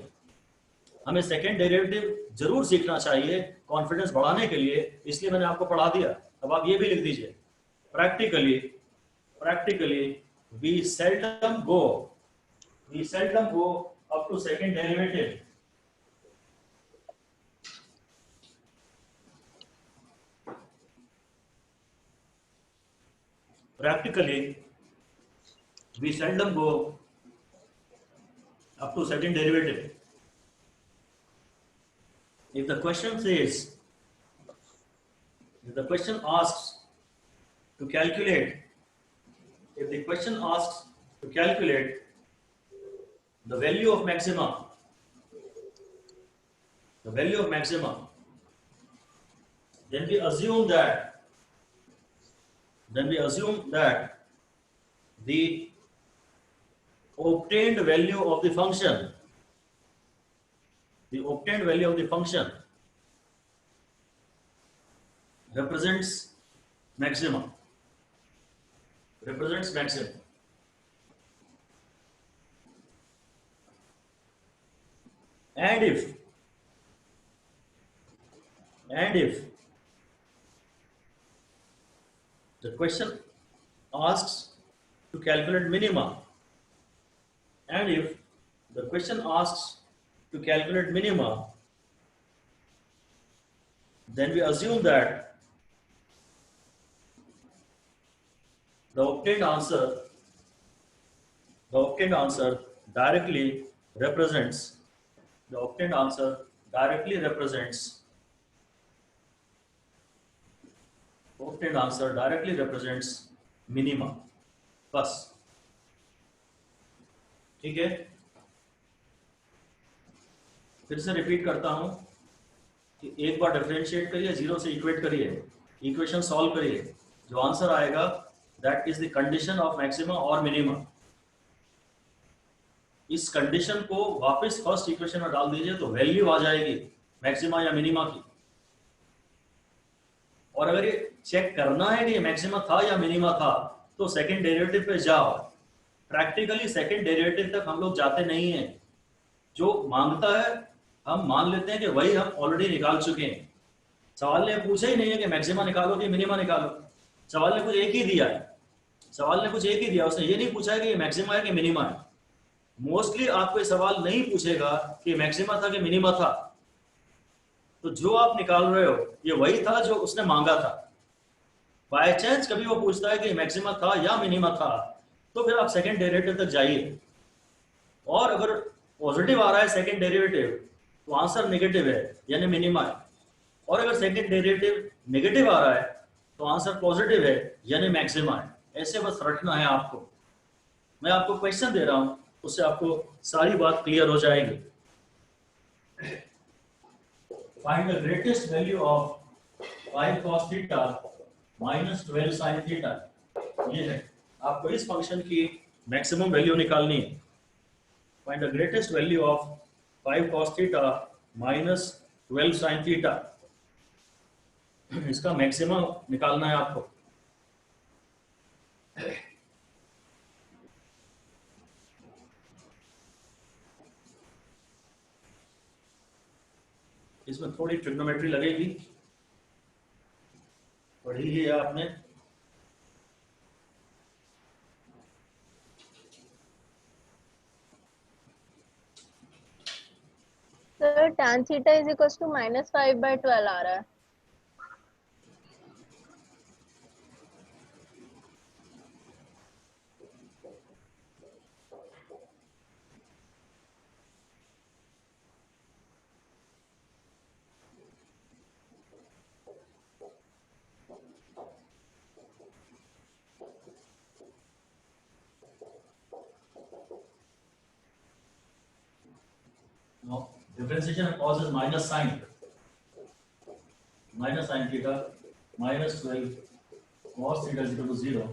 हमें सेकंड डेरिवेटिव जरूर सीखना चाहिए कॉन्फिडेंस बढ़ाने के लिए, इसलिए मैंने आपको पढ़ा दिया। अब आप ये भी लिख दीजिए, practically we seldom go up to second derivative. Practically we seldom go up to second derivative. If the question asks to calculate the value of maxima, then we assume that the obtained value of the function represents maximum. And if the question asks to calculate minima, then we assume that the obtained answer directly represents minima. बस ठीक है। फिर से रिपीट करता हूं कि एक बार डिफरेंशिएट करिए, जीरो से इक्वेट करिए, इक्वेशन सॉल्व करिए, जो आंसर आएगा that is the condition of maxima और मिनिमा। इस कंडीशन को वापस फर्स्ट इक्वेशन में डाल दीजिए तो वैल्यू आ जाएगी मैक्सिमा या मिनिमा की। और अगर ये चेक करना है कि ये मैक्सिमा था या मिनिमा था तो सेकंड डेरिवेटिव पे जाओ। प्रैक्टिकली सेकंड डेरिवेटिव तक हम लोग जाते नहीं हैं। जो मांगता है हम मान लेते हैं कि वही हम ऑलरेडी निकाल चुके हैं। सवाल ने पूछा ही नहीं है कि मैक्सिमा निकालो कि मिनिमा निकालो। सवाल ने कुछ एक ही दिया है। उसने ये नहीं पूछा है कि ये मैक्सिमा है कि मिनिमा है। मोस्टली आपको ये सवाल नहीं पूछेगा कि मैक्सिमा था कि मिनिमा था। तो जो आप निकाल रहे हो ये वही था जो उसने मांगा था। बाय चांस कभी वो पूछता है कि मैक्सिमा था या मिनिमा था तो फिर आप सेकंड डेरिवेटिव तक जाइए। और अगर पॉजिटिव आ रहा है सेकंड डेरिवेटिव तो आंसर नेगेटिव है यानी मिनिमा है। और अगर सेकंड डेरिवेटिव नेगेटिव आ रहा है तो आंसर पॉजिटिव है यानी मैक्सिमा है। ऐसे बस रटना है आपको। मैं आपको क्वेश्चन दे रहा हूं, उससे आपको सारी बात क्लियर हो जाएगी। Find the greatest value of 5 cos theta minus 12 sin theta. ये है, आपको इस फंक्शन की मैक्सिमम वैल्यू निकालनी है। Find the greatest value of 5 cos theta minus 12 sin theta. इसका मैक्सिमम निकालना है आपको। इसमें थोड़ी ट्रिग्नोमेट्री लगेगी, पढ़ी है आपने। Sir tan theta is equal to -5/12 आ रहा है। No, differentiation causes minus sin theta minus 12 cos theta is equal to 0।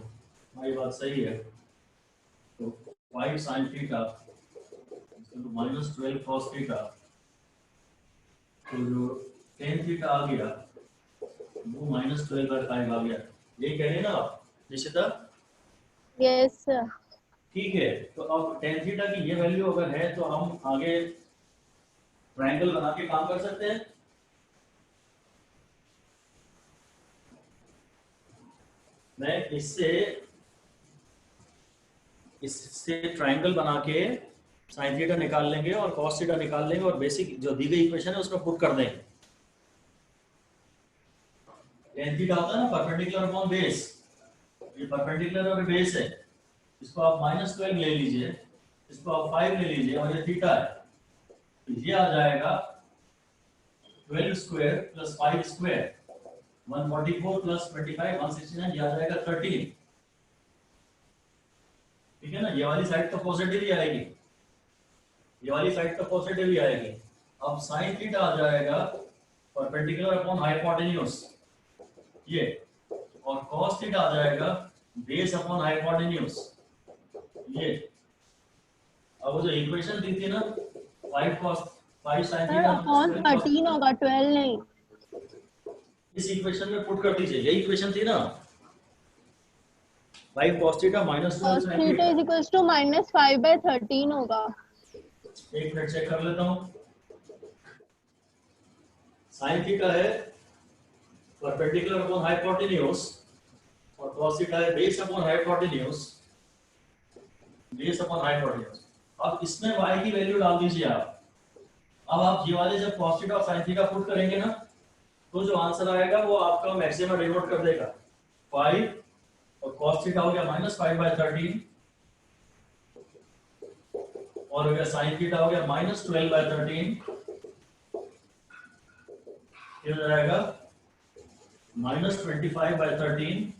ये बात सही है। तो 5 sin theta is equal to minus 12 cos theta। तो जो tan theta आ गया वो -12/5 आ गया, यही कह रहे हैं ना आप निशिता? Yes sir. ठीक है, तो अब tan थीटा की ये वैल्यू अगर है तो हम आगे ट्रायंगल बना के काम कर सकते हैं। मैं इससे ट्रायंगल बना के sin थीटा निकाल लेंगे और cos थीटा निकाल लेंगे और बेसिक जो दी गई इक्वेशन है उसमें पुट कर देंगे। tan थीटा होता है ना परपेंडिकुलर अपॉन बेस, ये परपेंडिकुलर और बेस है, इसको आप -12 ले लीजिए, इसको आप 5 ले लीजिए और ये थीटा है, तो ये आ जाएगा 12 स्क्वायर प्लस 5 स्क्वायर 144 प्लस 25 169, ये आ जाएगा 13। ठीक है ना, ये वाली साइड तो पॉजिटिव ही आएगी, ये वाली साइड तो पॉजिटिव ही आएगी। अब sin थीटा आ जाएगा परपेंडिकुलर अपॉन हाइपोटेन्यूज ये, और cos थीटा आ जाएगा बेस अपॉन हाइपोटेन्यूज ये। अब वो जो इक्वेशन दी थी ना 5 cos 5 sin sir theta upon 13 होगा, 12 नहीं। इस इक्वेशन में पुट कर दीजिए, यही इक्वेशन थी ना 5 cos theta -12 cos sin theta theta. Is equals to -5/13 होगा। एक मिनट चेक कर लेता हूँ। sin थीटा है परपेंडिकुलर अपॉन हाइपोटेन्यूज और cos थीटा है base upon hypotenuse, base upon hypotenuse. अब इसमें y की वैल्यू डाल दीजिए आप। अब आप ये वाले जब cos थीटा और sin थीटा पुट करेंगे ना तो जो आंसर आएगा वो आपका मैक्सिमम डिनोट कर देगा 5 और cos थीटा हो गया -5/13 और हो गया sin थीटा हो गया -12/13, ये हो जाएगा -25/13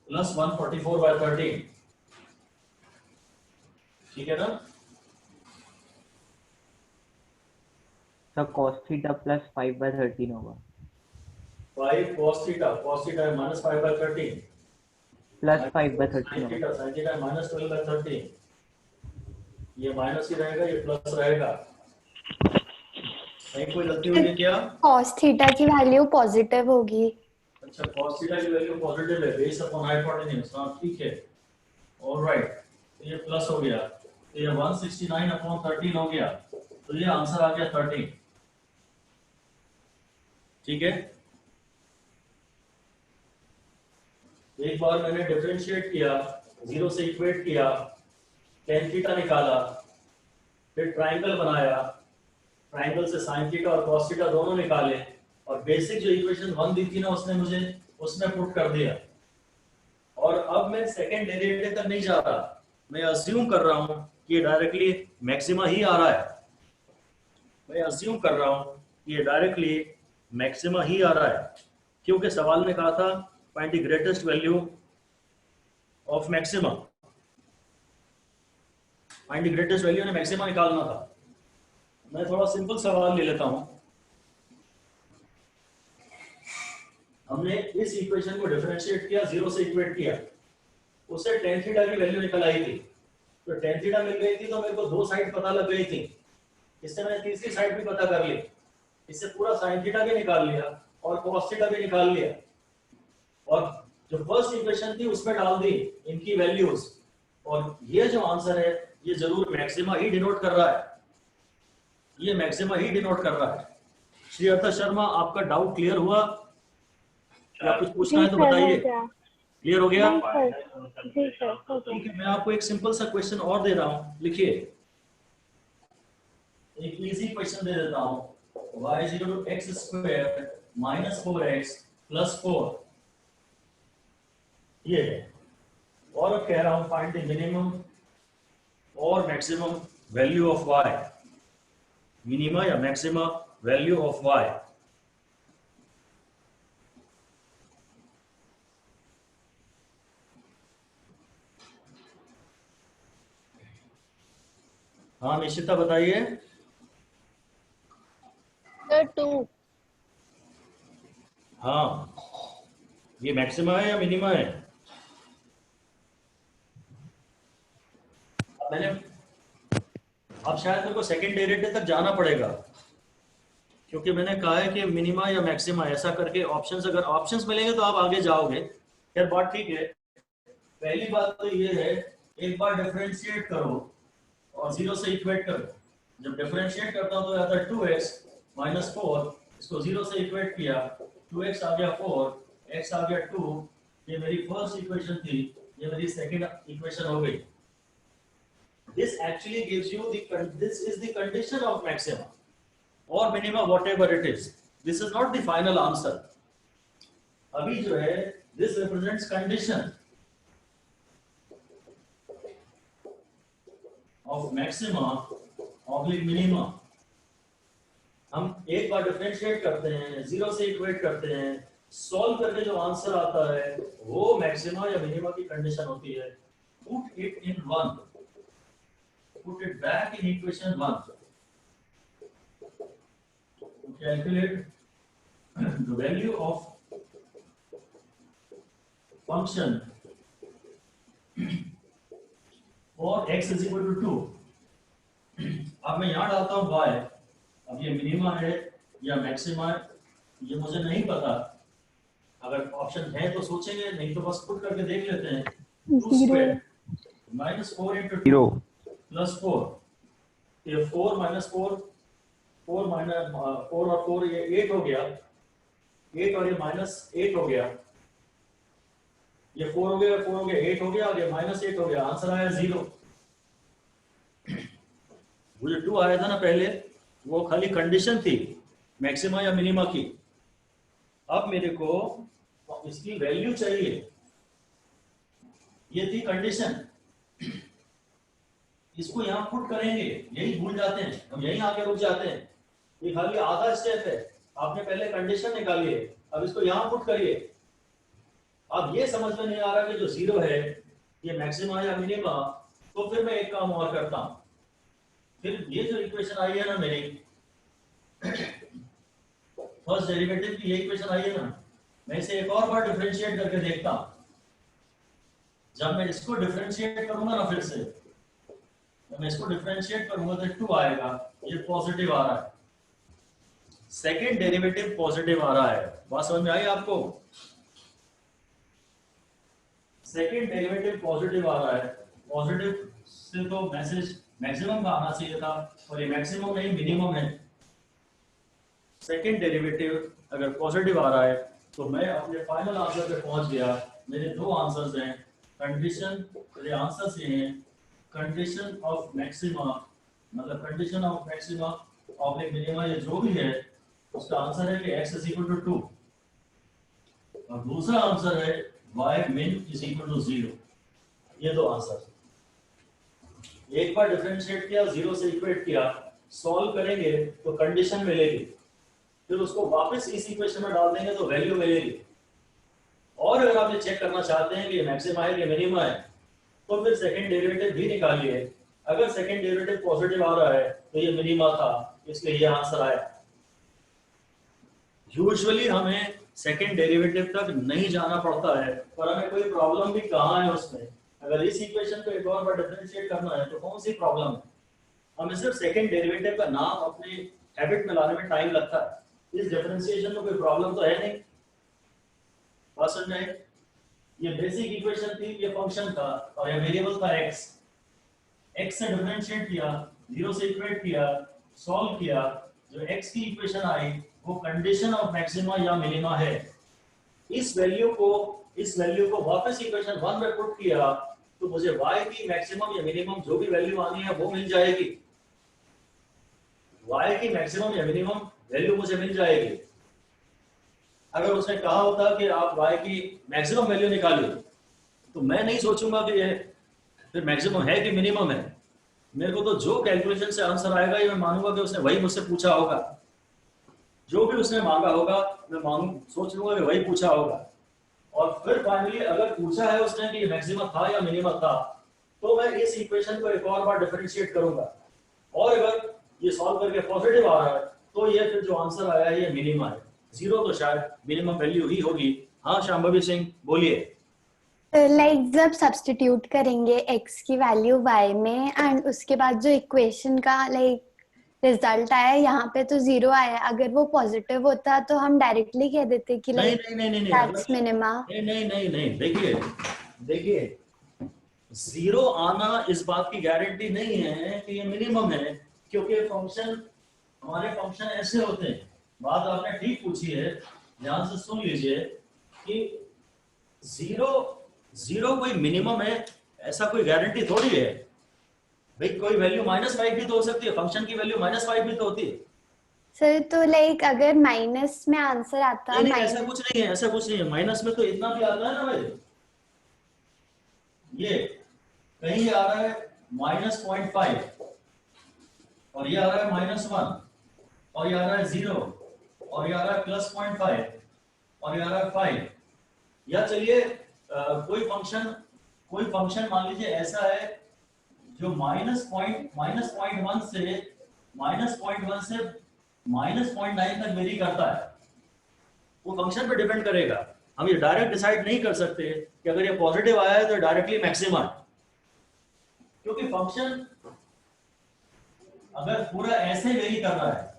प्लस 144/13। ठीक है ना? सर cos थीटा प्लस 5/13 होगा 5 cos थीटा है -5/13 प्लस 5/13 sin होगा। थीटा है -12/13, ये माइनस ही रहेगा, ये प्लस रहेगा। नहीं कोई गलती हुई है क्या? cos थीटा की वैल्यू पॉजिटिव होगी। अच्छा cos थीटा की वैल्यू पॉजिटिव है बेस अपॉन हाइपोटेन्यूज, हाँ ठीक है, ऑलराइट। तो ये प्लस हो गया, तो ये 169/13 हो गया, तो ये आंसर आ गया 13। ठीक है, एक बार मैंने डिफरेंशिएट किया, जीरो से इक्वेट किया, tan थीटा निकाला, फिर ट्रायंगल बनाया, ट्रायंगल से sin थीटा और cos थीटा दोनों निकाले और बेसिक जो इक्वेशन 1 दी थी ना उसने मुझे उसमें पुट कर दिया। और अब मैं सेकंड डेरिवेटिव तक नहीं जा रहा, मैं अज्यूम कर रहा हूं कि ये डायरेक्टली मैक्सिमा ही आ रहा है, मैं अज्यूम कर रहा हूं कि ये डायरेक्टली मैक्सिमा ही आ रहा है, क्योंकि सवाल ने कहा था find the greatest value of maxima, find the greatest value ने मैक्सिमा निकालना था। मैं थोड़ा सिंपल सवाल ले लेता हूं। हमने इस इक्वेशन को डिफरेंशिएट किया, जीरो से इक्वेट किया, उससे tan थीटा की वैल्यू निकल आई थी, तो tan थीटा मिल गई थी, तो मेरे को दो साइड पता लग गई थी, इससे मैंने तीसरी साइड भी पता कर ली, इससे पूरा sin थीटा भी निकाल लिया और cos थीटा भी निकाल लिया, और जो फर्स्ट इक्वेशन थी उसमें डाल दी इनकी वैल्यूज, और ये जो आंसर है ये जरूर मैक्सिमा ही डिनोट कर रहा है, ये मैक्सिमा ही डिनोट कर रहा है। श्री अर्था शर्मा, आपका डाउट क्लियर हुआ या कुछ पूछना है तो बताइए। क्लियर हो गया? ठीक है, मैं आपको एक सिंपल सा क्वेश्चन और दे रहा हूं, लिखिए, एक इजी क्वेश्चन दे देता हूं, y is equal to x square minus 4x plus 4, ये है, और कह रहा हूं फाइंड द मिनिमम और maximum value of y, minima या मैक्सिमा वैल्यू ऑफ y। हाँ निश्चिता बताइए। 2। हाँ, ये मैक्सिमा है या मिनिमा है? अब शायद मेरे को सेकंड डेरिवेटिव तक जाना पड़ेगा, क्योंकि मैंने कहा है कि मिनिमा या मैक्सिमा ऐसा करके ऑप्शंस, अगर ऑप्शंस मिलेंगे तो आप आगे जाओगे। खैर बात ठीक है। पहली बात तो ये है, एक बार डिफरेंशिएट करो और 0 से इक्वेट करो। जब डिफरेंशिएट करता हूं तो आता है 2x माइनस 4, इसको 0 से इक्वेट किया, 2x आ गया 4, x आ गया 2, ये मेरी फर्स्ट इक्वेशन थी, ये मेरी सेकंड इक्वेशन हो गई। This actually gives you this is the condition of maxima or minima, whatever it is. This is not the final answer. अभी जो है this represents condition of maxima oblique minima. हम एक बार डिफरेंशिएट करते हैं, 0 से इक्वेट करते हैं, सॉल्व करके जो आंसर आता है वो मैक्सिमा या मिनिमा की कंडीशन होती है। Put it in 1. Put it back in equation 1. To calculate the value of function for x is equal to 2. अब मैं यहाँ डालता हूँ y। अब ये मिनिमा है या मैक्सिमा है ये मुझे नहीं पता। अगर ऑप्शन है तो सोचेंगे, नहीं तो बस पुट करके देख लेते हैं। 2 स्क्वायर माइनस 4 इंटू 0 प्लस 4, ये 4 माइनस 4, 4 माइनस 4 और 4 ये 8 हो गया, 8 और ये माइनस 8 हो गया, ये 4 हो गया, 4 हो गया, 8 हो गया और ये माइनस 8 हो गया। आंसर आया 0। वो जो 2 आया था ना पहले, वो खाली कंडीशन थी मैक्सिमा या मिनिमा की। अब मेरे को इसकी वैल्यू चाहिए, ये थी कंडीशन। इसको यहाँ पुट करेंगे, यही भूल जाते हैं हम, यही आके रुक जाते हैं। ये खाली आधा स्टेप है, आपने पहले कंडीशन निकाली है, अब इसको यहाँ पुट करिए। अब ये समझ में नहीं आ रहा कि जो 0 है ये मैक्सिमा या मिनिमा, तो फिर मैं एक काम और करता हूँ। फिर ये जो इक्वेशन आई है ना मेरी, फर्स्ट डेरिवेटिव की ये इक्वेशन आई है ना, मैं इसे एक और बार डिफरेंशिएट करके देखता हूँ। जब मैं इसको डिफरेंशिएट करूंगा ना, फिर से जब मैं इसको डिफरेंशिएट करूंगा तो 2 आएगा, ये पॉजिटिव आ रहा है, सेकेंड डेरिवेटिव पॉजिटिव आ रहा है। बात समझ में आई आपको? सेकेंड डेरिवेटिव पॉजिटिव आ रहा है, पॉजिटिव से तो मैसेज मैक्सिमम का आना चाहिए था, और ये मैक्सिमम नहीं मिनिमम है। सेकेंड डेरिवेटिव अगर पॉजिटिव आ रहा है तो मैं अपने फाइनल आंसर पे पहुंच गया। मेरे 2 आंसर्स हैं, कंडीशन, मेरे आंसर्स ये हैं, कंडीशन ऑफ मैक्सिमा, मतलब condition of maxima oblique minima, ये जो भी है उसका आंसर है कि x इज इक्वल टू 2, और दूसरा आंसर है y min is equal to 0। ये 2 आंसर। एक बार डिफरेंशिएट किया, 0 से इक्वेट किया, सॉल्व करेंगे तो कंडीशन मिलेगी, फिर उसको वापस इस इक्वेशन में डाल देंगे तो वैल्यू मिलेगी। और अगर आप ये चेक करना चाहते हैं कि ये मैक्सिमा है कि मिनिमा है, तो फिर सेकंड डेरिवेटिव भी निकालिए। अगर सेकंड डेरिवेटिव पॉजिटिव आ रहा है तो ये मिनिमा था, इसलिए ये आंसर आया। यूजुअली हमें सेकंड डेरिवेटिव तक नहीं जाना पड़ता है, पर हमें कोई प्रॉब्लम भी कहाँ है उसमें। अगर इस इक्वेशन को एक और बार डिफरेंशिएट करना है तो कौन सी प्रॉब्लम है? हमें सिर्फ सेकंड डेरिवेटिव का नाम अपने हैबिट में लाने में टाइम लगता है। इस डिफरेंशिएशन में कोई प्रॉब्लम तो है नहीं। बात समझ में? ये बेसिक इक्वेशन थी, ये फंक्शन था और ये वेरिएबल था x। x से डिफरेंशिएट किया, 0 से इक्वेट किया, सॉल्व किया, जो x की इक्वेशन आई वो कंडीशन ऑफ मैक्सिमा या मिनिमा है। इस वैल्यू को वापस इक्वेशन 1 में पुट किया तो मुझे y की मैक्सिमम या मिनिमम जो भी वैल्यू आनी है वो मिल जाएगी। y की मैक्सिमम या मिनिमम वैल्यू मुझे मिल जाएगी। अगर उसने कहा होता कि आप y की मैक्सिमम वैल्यू निकालिए तो मैं नहीं सोचूंगा कि ये फिर मैक्सिमम है कि मिनिमम है। मेरे को तो जो कैलकुलेशन से आंसर आएगा ये मैं मानूंगा कि उसने वही मुझसे पूछा होगा, जो भी उसने मांगा होगा मैं सोच लूंगा कि वही पूछा होगा। और फिर फाइनली अगर पूछा है उसने कि मैक्सिमम था या मिनिमम था, तो मैं इस इक्वेशन को एक और बार डिफरेंशिएट करूंगा, और अगर ये सॉल्व करके पॉजिटिव आ रहा है तो ये फिर जो आंसर आया है ये मिनिमम है। 0 तो शायद मिनिमम वैल्यू ही होगी। हाँ शांभवी सिंह बोलिए। लाइक जब सब्स्टिट्यूट करेंगे x की वैल्यू y में एंड उसके बाद जो इक्वेशन का लाइक रिजल्ट आया यहाँ पे तो 0 आया, अगर वो पॉजिटिव होता तो हम डायरेक्टली कह देते कि नहीं लाइक नहीं नहीं नहीं नहीं दैट्स मिनिमा। नहीं नहीं नहीं नहीं, देखिए देखिए, 0 आना इस बात की गारंटी नहीं है कि ये मिनिमम है, क्योंकि फंक्शन, हमारे फंक्शन ऐसे होते हैं। बात आपने ठीक पूछी है, ध्यान से सुन लीजिए कि 0 कोई मिनिमम है ऐसा कोई गारंटी थोड़ी है भाई। कोई वैल्यू -5 भी तो हो सकती है, फंक्शन की वैल्यू -5 भी तो होती है। सर तो लाइक अगर माइनस में आंसर आता, नहीं, ऐसा कुछ नहीं है, ऐसा कुछ नहीं है। माइनस में तो इतना भी आता है ना भाई, ये कहीं आ रहा है -0.5 और ये आ रहा है -1 और ये आ रहा है 0 और ये आ रहा है +0.5 और ये आ रहा है 5। या चलिए कोई फंक्शन मान लीजिए ऐसा है जो -1 से -0.9 तक वेरी करता है। वो फंक्शन पे डिपेंड करेगा। हम ये डायरेक्ट डिसाइड नहीं कर सकते कि अगर ये पॉजिटिव आया है तो डायरेक्टली मैक्सिमा है, क्योंकि फंक्शन अगर पूरा ऐसे वेरी कर रहा है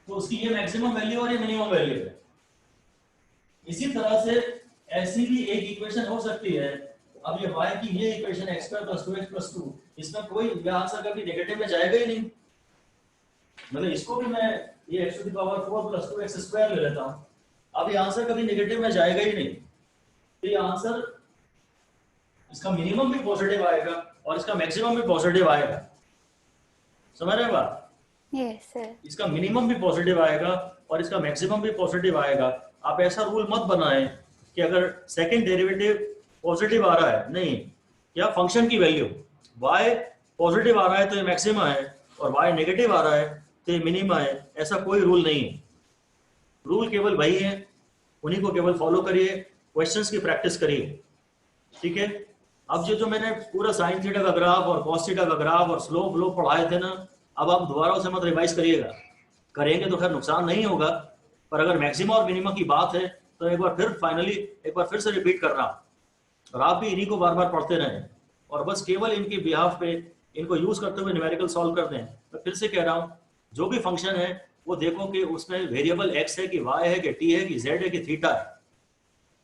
तो उसकी ये मैक्सिमम वैल्यू और ये मिनिमम वैल्यू है। इसी तरह से ऐसी भी एक इक्वेशन हो सकती है। अब ये y की ये इक्वेशन x² + 2x + 2, इसमें कोई ये आंसर कभी नेगेटिव में जाएगा ही नहीं। मतलब इसको भी मैं ये x⁴ + 2x² ले लेता हूं, अब ये आंसर कभी नेगेटिव में जाएगा ही नहीं। तो ये आंसर, इसका मिनिमम भी पॉजिटिव आएगा और इसका मैक्सिमम भी पॉजिटिव आएगा। समझ रहे हैं बात? Yes sir. इसका मिनिमम भी पॉजिटिव आएगा और इसका मैक्सिमम भी पॉजिटिव आएगा। आप ऐसा रूल मत बनाएं कि अगर सेकंड डेरिवेटिव पॉजिटिव आ रहा है, नहीं, या फंक्शन की वैल्यू y पॉजिटिव आ रहा है तो ये मैक्सिमा है और y नेगेटिव आ रहा है तो ये मिनिमा है। ऐसा कोई रूल नहीं है। रूल केवल वही है, उन्हीं को केवल फॉलो करिए, क्वेश्चंस की प्रैक्टिस करिए, ठीक है। अब जो मैंने पूरा साइन थीटा का ग्राफ और कॉस थीटा का ग्राफ और स्लोप लो पढ़ाए थे ना, अब आप दोबारा उसे मत रिवाइज करिएगा। करेंगे तो खैर नुकसान नहीं होगा, पर अगर मैक्सिमा और मिनिमा की बात है तो एक बार फिर से रिपीट कर रहा हूं, और आप भी इन्हीं को बार बार पढ़ते रहें और बस केवल इनके बिहाफ पे इनको यूज करते हुए न्यूमेरिकल सॉल्व कर दें। मैं फिर से कह रहा हूं, जो भी फंक्शन है वो देखो कि उसमें वेरिएबल x है कि y है कि t है कि z है कि थीटा है,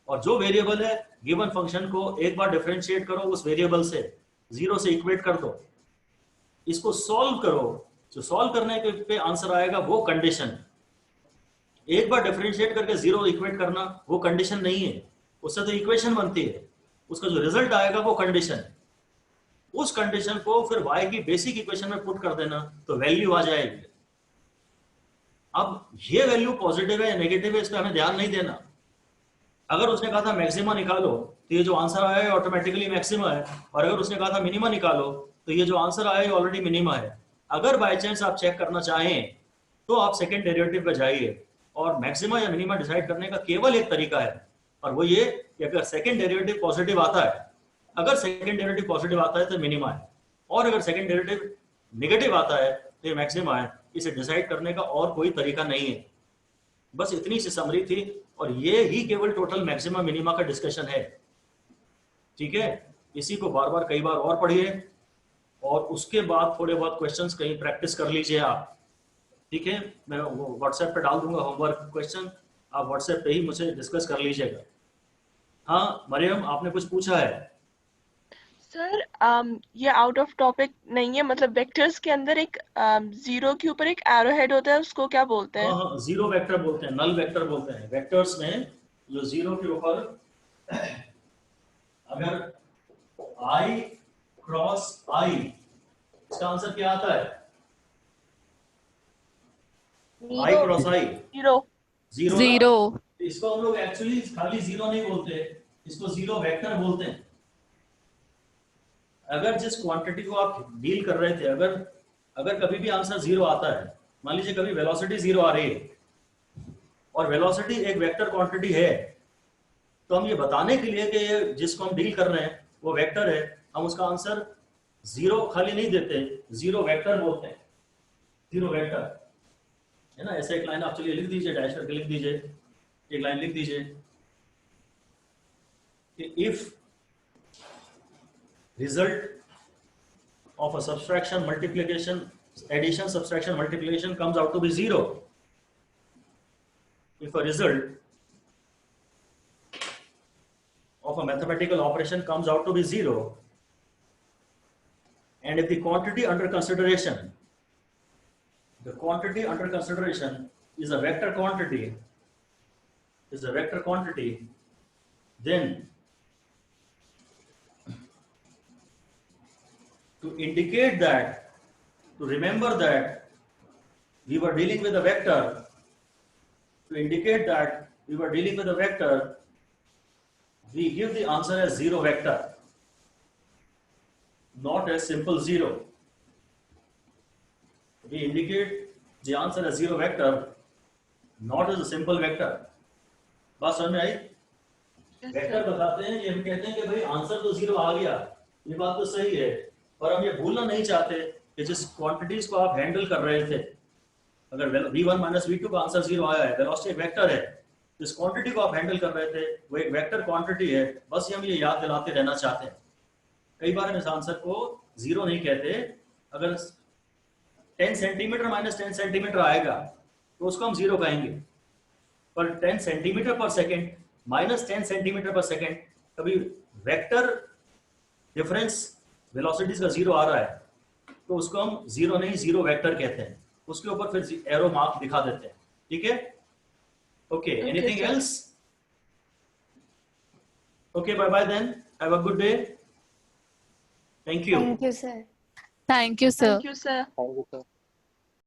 और जो वेरिएबल है गिवन फंक्शन को एक बार डिफरेंशिएट करो उस वेरिएबल से, 0 से इक्वेट कर दो, इसको सॉल्व करो। जो सॉल्व करने के पे आंसर आएगा वो कंडीशन है। एक बार डिफरेंशिएट करके 0 इक्वेट करना वो कंडीशन नहीं है, उससे तो इक्वेशन बनती है। उसका जो रिजल्ट आएगा वो कंडीशन है। उस कंडीशन को फिर y की बेसिक इक्वेशन में पुट कर देना तो वैल्यू आ जाएगी। अब ये वैल्यू पॉजिटिव है या नेगेटिव है इस पर हमें ध्यान नहीं देना। अगर उसने कहा था मैक्सिमा निकालो तो ये जो आंसर आया है ऑटोमेटिकली मैक्सिमा है, और अगर उसने कहा था मिनिमा निकालो तो ये जो आंसर आया है ऑलरेडी मिनिमा है। अगर बाय चांस आप चेक करना चाहें तो आप सेकंड डेरिवेटिव पे जाइए, और मैक्सिमा या मिनिमा डिसाइड करने का केवल एक तरीका है, और वो ये कि अगर सेकंड डेरिवेटिव पॉजिटिव आता है, अगर सेकंड डेरिवेटिव पॉजिटिव आता है तो मिनिमा है, और अगर सेकंड डेरिवेटिव नेगेटिव आता है तो ये मैक्सिमा है। इसे डिसाइड करने का और कोई तरीका नहीं है। बस इतनी सी समरी थी, और ये ही केवल टोटल मैक्सिमा मिनिमा का डिस्कशन है, ठीक है। इसी को बार बार कई बार और पढ़िए, और उसके बाद थोड़े बहुत क्वेश्चंस कहीं प्रैक्टिस कर लीजिए आप, ठीक है। मैं वो व्हाट्सएप पे डाल दूंगा होमवर्क क्वेश्चन, आप व्हाट्सएप पे ही मुझे डिस्कस कर लीजिएगा। हाँ मरियम, आपने कुछ पूछा है? सर ये आउट ऑफ टॉपिक नहीं है, मतलब वेक्टर्स के अंदर एक 0 के ऊपर एक एरो हेड होता है, उसको क्या बोलते हैं? हाँ, जीरो वेक्टर बोलते हैं, नल वेक्टर बोलते हैं। वेक्टर्स में जो 0 के ऊपर अगर i क्रॉस i, इसका आंसर क्या आता है? i cross i, 0। इसको हम लोग एक्चुअली खाली 0 नहीं बोलते, इसको 0 वेक्टर बोलते हैं। अगर जिस क्वांटिटी को आप डील कर रहे थे, अगर कभी भी आंसर 0 आता है, मान लीजिए कभी वेलोसिटी 0 आ रही है और वेलोसिटी एक वेक्टर क्वांटिटी है, तो हम ये बताने के लिए कि ये जिसको हम डील कर रहे हैं वो वेक्टर है, हम उसका आंसर 0 खाली नहीं देते, 0 वेक्टर बोलते हैं। 0 वेक्टर है ना। ऐसे एक लाइन आप चलिए लिख दीजिए, डैश करके लिख दीजिए, एक लाइन लिख दीजिए कि if result of a subtraction, multiplication, addition, subtraction, multiplication comes out to be 0. If a result of a mathematical operation comes out to be 0, and if the quantity under consideration is a vector quantity, then to indicate that, to remember that we were dealing with a vector, we give the answer as 0 vector, not as simple 0. We indicate the answer as 0 vector, not as a simple vector. बात समझ में आई? वेक्टर बताते हैं, ये हम कहते हैं कि भाई आंसर तो 0 आ गया, ये बात तो सही है, पर हम ये भूलना नहीं चाहते कि जिस क्वांटिटीज को आप हैंडल कर रहे थे, अगर v1 माइनस v2 का आंसर 0 आया है, वेलोसिटी एक वेक्टर है, जिस क्वांटिटी को आप हैंडल कर रहे थे वो एक वेक्टर क्वांटिटी है, बस हम ये याद दिलाते रहना चाहते हैं। कई बार हम इस आंसर को 0 नहीं कहते, अगर 10 सेंटीमीटर माइनस 10 सेंटीमीटर आएगा तो उसको हम 0 कहेंगे, पर 10 सेंटीमीटर पर सेकेंड माइनस 10 सेंटीमीटर पर सेकेंड, कभी वेक्टर डिफरेंस वेलोसिटीज का 0 आ रहा है तो उसको हम 0 नहीं 0 वेक्टर कहते हैं, उसके ऊपर फिर एरो मार्क दिखा देते हैं। ठीक है? Okay, anything else? Okay, bye bye then, have a good day. Thank you. Thank you, sir. Thank you, sir. Thank you, sir. Thank you, sir.